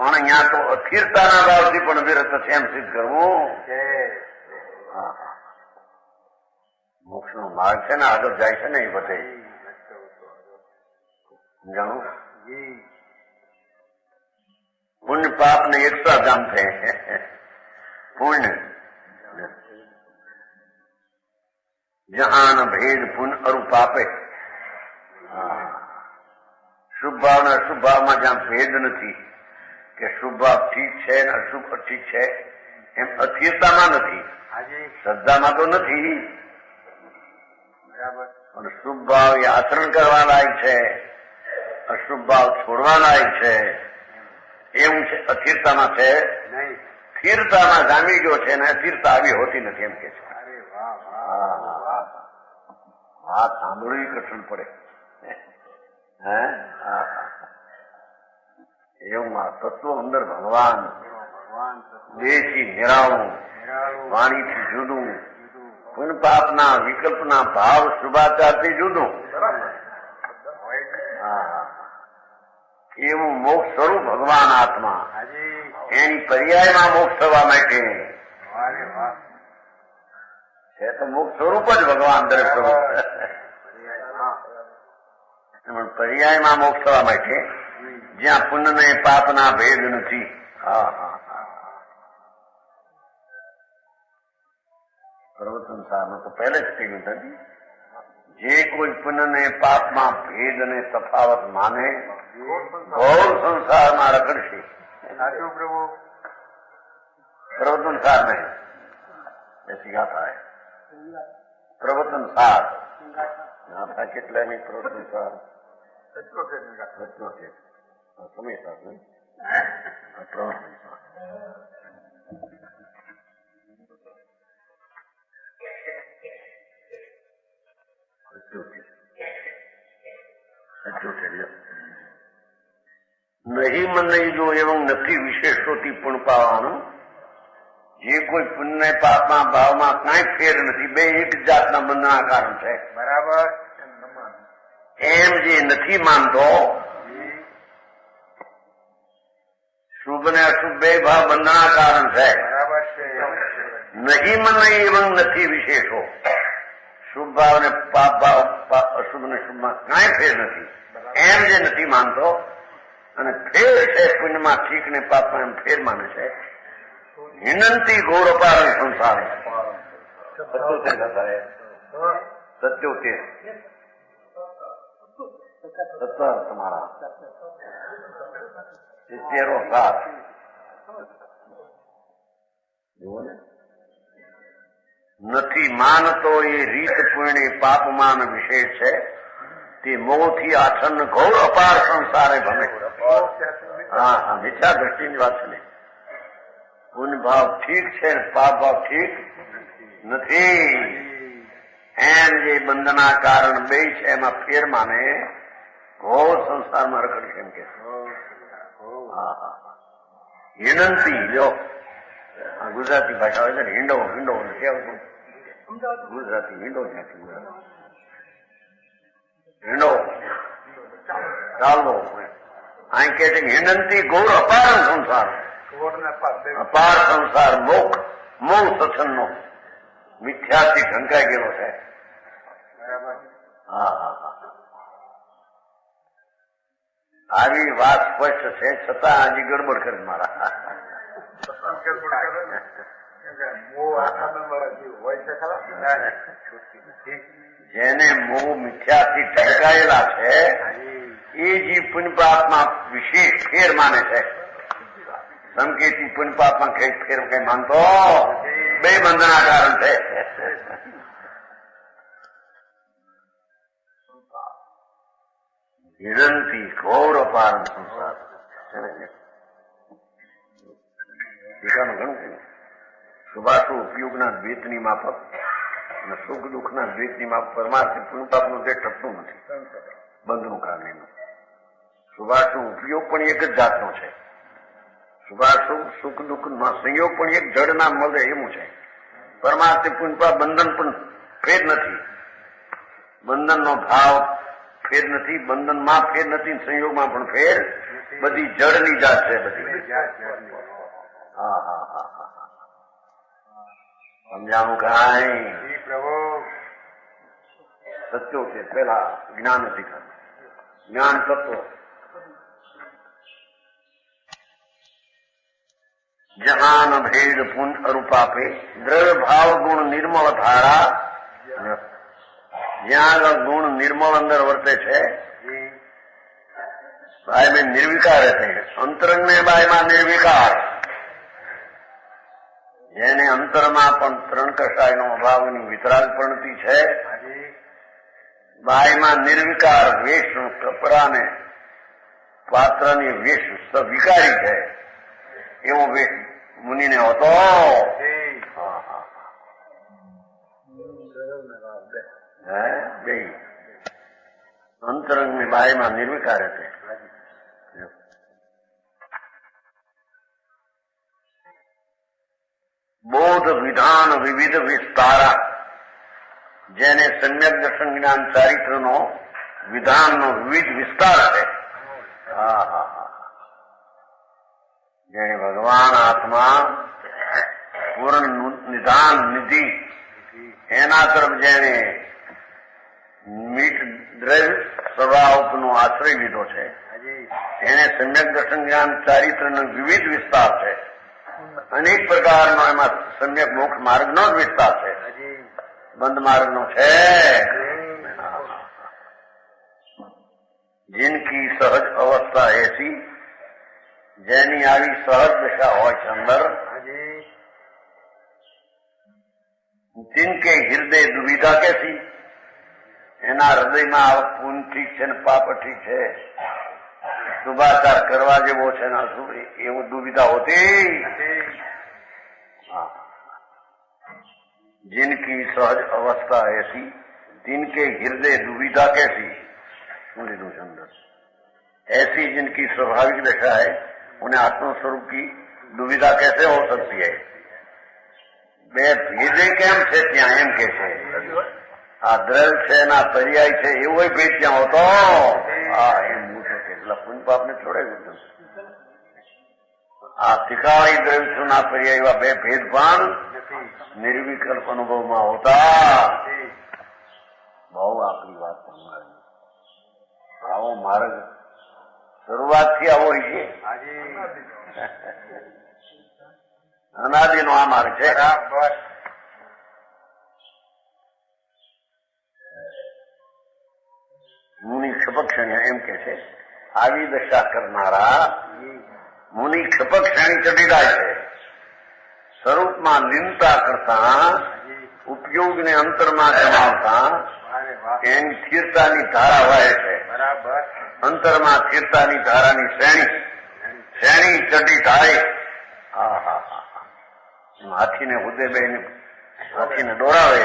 પણ અહીંયા તો અસ્થિરતાના ભાવથી પણ વિરત છે એમ સિદ્ધ કરવું. મોક્ષનો માર્ગ છે ને, આગળ જાય છે ને એ બધે જાણું. પુણ્ય પાપ ને એક સાધામ છે. પુણ્ય જહાન ભેદ પુણ્ય અરુ પાપે. શુભ ભાવ ને અશુભ ભાવમાં જ્યાં ભેદ નથી કે શુભ ભાવ ઠીક છે ને અશુભ ઠીક છે એમ અસ્થિરતામાં નથી. શ્રદ્ધામાં તો નથી, પણ શુભ ભાવ એ આચરણ કરવા લાયક છે, અશુભ ભાવ છોડવા લાયક છે એવું છે. અસ્થિરતામાં છે, સ્થિરતામાં જામી ગયો છે ને અસ્થિરતા આવી હોતી નથી એમ કે છે. હા, સાંભળવી કઠણ પડે. એવું આ તત્વ અંદર ભગવાન દેશી નિરાળું, વાણીથી જુદું, પુણ્ય પાપના વિકલ્પના ભાવ શુભાચારથી જુદું. એવું મોક્ષ સ્વરૂપ ભગવાન આત્મા, એની પર્યાયમાં મોક્ષ થવા માટે છે તો મોક્ષ સ્વરૂપ જ ભગવાન દરેક સ્વરૂપ. પર્યાયમાં મોક્ષ થવા માટે જ્યાં પુણ્ય ને પાપના ભેદ નથી. પ્રવચન સારમાં તો પહેલે જ કહ્યું નથી, જે કોઈ પુણ્ય ને પાપમાં ભેદ ને તફાવત માને ગૌર સંસારમાં રખડશે. પ્રવચન સાર નહીં, ऐसी गाथा है. प्रवचन सार गाथा કેટલા ની પ્રવચન સાર સમય સાર નહીં પ્રવચન સાર. નહીં મને જો એવં નથી વિશેષોથી પુણ્ય પાવાનું. જે કોઈ પુણ્ય પાપમાં ભાવમાં કાંઈ ફેર નથી, બે એક જાતના બંધના કારણ છે. બરાબર. એમ જે નથી માનતો, શુભ ને અશુભ બે ભાવ બંધના કારણ છે. બરાબર છે. નહીં મને એવં નથી વિશેષો. શુભ ભાવ ને પાપ ભાવ, અશુભ ને શુભમાં કાંઈ ફેર નથી એમ જે નથી માનતો, અને ફેર છે પુણ્યમાં ઠીક ને પાપમાં એમ ફેર માને છે. વિનંતી ગૌર અપાર સંસાર 77 તમારા 77 નથી માનતો એ રીત પુણ્ય પાપમાન વિશેષ છે. તે મોહથી આછન્ન ઘોર અપાર સંસારે ભમે. હા, મિથ્યા દ્રષ્ટિની વાત છે. પુણ્ય ભાવ ઠીક છે, પાપ ભાવ ઠીક નથી એમ જે બંધના કારણ બે છે એમાં ફેર માને ઘોર સંસારમાં રખડશે એમ કે. વિનંતી લો, ગુજરાતી ભાષા હોય છે, હિંડો હિંડો નથી આવતું. ગુજરાતી હિંડો ત્યાંથી હિંડો ચાલો અહીં કે છે વિનંતી ગૌર અપાર સંસાર. અપાર સંસાર મોક્ષ મોહ સત્સંગનો મિથ્યાથી ઢંકાઈ ગયેલો છે. આવી વાત સ્પષ્ટ છે, છતાં હજી ગડબડ કરી મારા. જેને મોહ મિથ્યાથી ઢંકાયેલા છે એ જીવ પુણ્ય પાપમાં વિશેષ ફેર માને છે. સંકેતી પુણ્ય પાપમાં કઈ ફેર કઈ માનતો બે બંધના કારણ છે. વિનંતી ઘોર અપાર સંસાર ટીકાનું ઘણું શુભાશુ ઉપયોગના દ્વૈતની માફક અને સુખ દુઃખના દ્વૈતની માફક પરમાર્થ પુણ્ય પાપનું જે ટપતું નથી બંધનું કારણ એનું. શુભાશુ ઉપયોગ પણ એક જ જાતનો છે. શુભાશુ સુખ દુઃખમાં સંયોગ પણ એક જડના મળે એવું છે. પરમાર્થ પુણ્ય પાપ બંધન પણ ફેર નથી. બંધનનો ભાવ ફેર નથી, બંધનમાં ફેર નથી, સંયોગમાં પણ ફેર બધી જળની જાત છે બધી. જાત જાતની. હા હા હા હા સમજાણું કાંઈ? જી પ્રભુ. સત્યો છે પેલા જ્ઞાન અધિકાર જ્ઞાન તત્વ જહાન ભેદ પુન અરૂપાપે દ્રવ્ય ભાવ ગુણ નિર્મળ ધારા. જ્યાં આગળ ગુણ નિર્મળ અંદર વર્તે છે જી. ભાઈ મેં નિર્વિકાર છે. અંતરંગ ને બાયમાં નિર્વિકાર. જેને અંતરમાં પણ ત્રણ કષાયનો અભાવની વિતરાગ પ્રણતિ છે. હાજી. બાયમાં નિર્વિકાર વેશ કપડા ને પાત્રની વેશ વિકારી છે એવો વેશ મુનિને હતો. જી. બે અંતરંગ ને બાયમાં નિર્વિકાર છે. બોધ વિધાન વિવિધ વિસ્તારા. જેને સમ્યક દર્શન જ્ઞાન ચારિત્રનો વિધાનનો વિવિધ વિસ્તાર છે. હા હા હા જેને ભગવાન આત્મા પૂર્ણ નિધાન નિધિ એના તરફ જેને મીઠ દ્રવ્ય સ્વભાવનો આશ્રય લીધો છે હાજી. એને સમ્યક દર્શન જ્ઞાન ચારિત્રનો વિવિધ વિસ્તાર છે. અનેક પ્રકારનો એમાં સમ્યક મોક્ષ માર્ગનો જ વિસ્તાર છે. હાજી. બંધ માર્ગનો છે. जिनकी सहज अवस्था ऐसी જેની આવી સહજ દશા હોય છે અંદર. હાજી. जिनके हृदय दुविधा कैसी એના હૃદયમાં પૂન ઠીક છે ને પાપ ઠીક છે શુભાચાર કરવા જેવો છે ને અશુભ એવું દુવિધા હોતી. जिनकी सहज अवस्था ऐसी जिनके हृदय दुविधा कैसी ऐसी जिनकी स्वाभाविक दशा है उन्हें आत्मस्वरूप की दुविधा कैसे हो सकती है? બે ભેદે કેમ છે ત્યાં એમ કે છે આ દ્રવ્ય છે ના પર્યાય છે એવો ભેદ ત્યાં હોતો. હા એમ મૂકો છે એટલે પુણ્ય પાપ ને છોડે આ શિખાળી દ્રવ્ય છું ના પર્યાય એવા બે ભેદ પણ નિર્વિકલ્પ અનુભવમાં હોતા. બહુ આપણી વાત સમજાવી. આવો માર્ગ શરૂઆતથી આવો છે. અનાદિનો આ માર્ગ છે. મુનિ ક્ષપક્ષણી એમ કે છે આવી દશા કરનારા મુનિ ક્ષપક્ષણી ચડી જાય છે. સ્વરૂપમાં લીનતા કરતા ઉપયોગને અંતરમાં જમાવતા એની સ્થિરતાની ધારા વહે છે. અંતરમાં સ્થિરતાની ધારાની શ્રેણી ચડી થાય. હાથીને ઉદે બેને હાથીને દોરાવે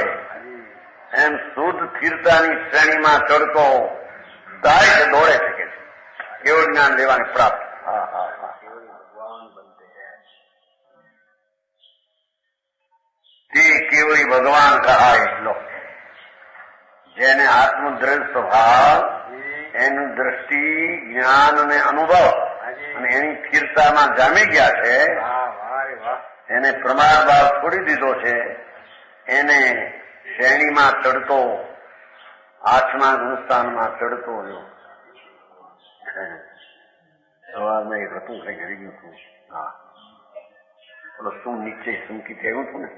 એમ શુદ્ધ સ્થિરતાની શ્રેણીમાં ચડતો થાય છે દોડે શકે છે. કેવળ જ્ઞાન લેવાની પ્રાપ્ત. તે કેવળી ભગવાન કહાય શ્લોક. જેને આત્મદ્રવ્ય સ્વભાવ એનું દ્રષ્ટિ જ્ઞાન અને અનુભવ અને એની સ્થિરતામાં જામી ગયા છે એને પ્રમાદ ભાવ છોડી દીધો છે. એને શ્રેણીમાં ચડતો આઠમા ગુણસ્થાનમાં ચડતો સવારમાં એક હતું કઈ ઘડી ગયું હતું. હા બોલો શું નિશ્ચય સંકિત એવું હતું ને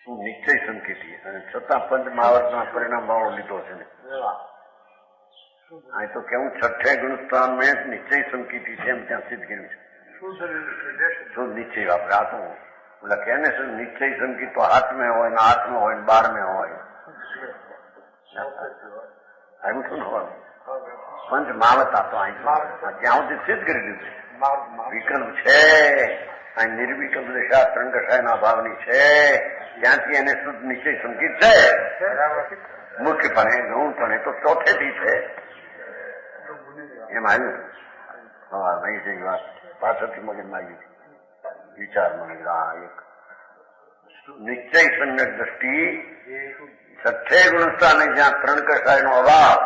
શું નિશ્ચય સંકેતી અને છતાં પંચ મહાવર્તના પરિણામ વાળો લીધો છે ને. આ તો કેવું છઠ્ઠે ગુણસ્થાન મેં નિશ્ચય સંકેતી છે એમ ત્યાં સિદ્ધ કર્યું છે. શું નિશ્ચય વાપરે આ તો બોલા કે ને શું નિશ્ચય સંકેત તો હાથમાં હોય ને હાથમાં હોય ને બારમાં હોય આવ્યું શું હોવાનું પંચ મહાવત આપતો ત્યાં સુધી સિદ્ધ કરી દીધું. વિકલ્પ છે અહીં નિર્વિકલ્પ દશા ત્રણ કષાયના ભાવની છે ત્યાંથી એને શુદ્ધ નિશ્ચય સંકેત છે. મુખ્યપણે ગૌણપણે તો ચોથેથી છે એમ આવ્યું. હા નહીં જેવી વાત પાછળથી મગજમાં આવી વિચારમાં એક નિશ્ચય સમ્યક દ્રષ્ટિ છઠ્ઠે ગુણસ્થાને જ્યાં ત્રણ કષાયનો અભાવ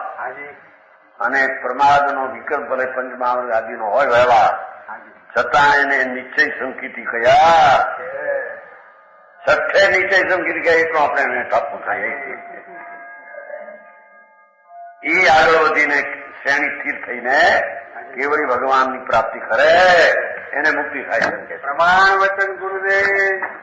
અને પ્રમાદનો વિકલ્પ ભલે પંચમહાવર્ગ આદિનો હોય વ્યવહાર છતાં એને નિશ્ચય સંકિતિ કયા છઠ્ઠે નિશ્ચય સંકિતિ કયા એટલો આપણે એને ટાપુ થાય એ આગળ વધીને શ્રેણી સ્થિર થઈને કેવળી ભગવાનની પ્રાપ્તિ કરે એને મુક્તિ થાય છે. પ્રમાણ વચન ગુરુદેવ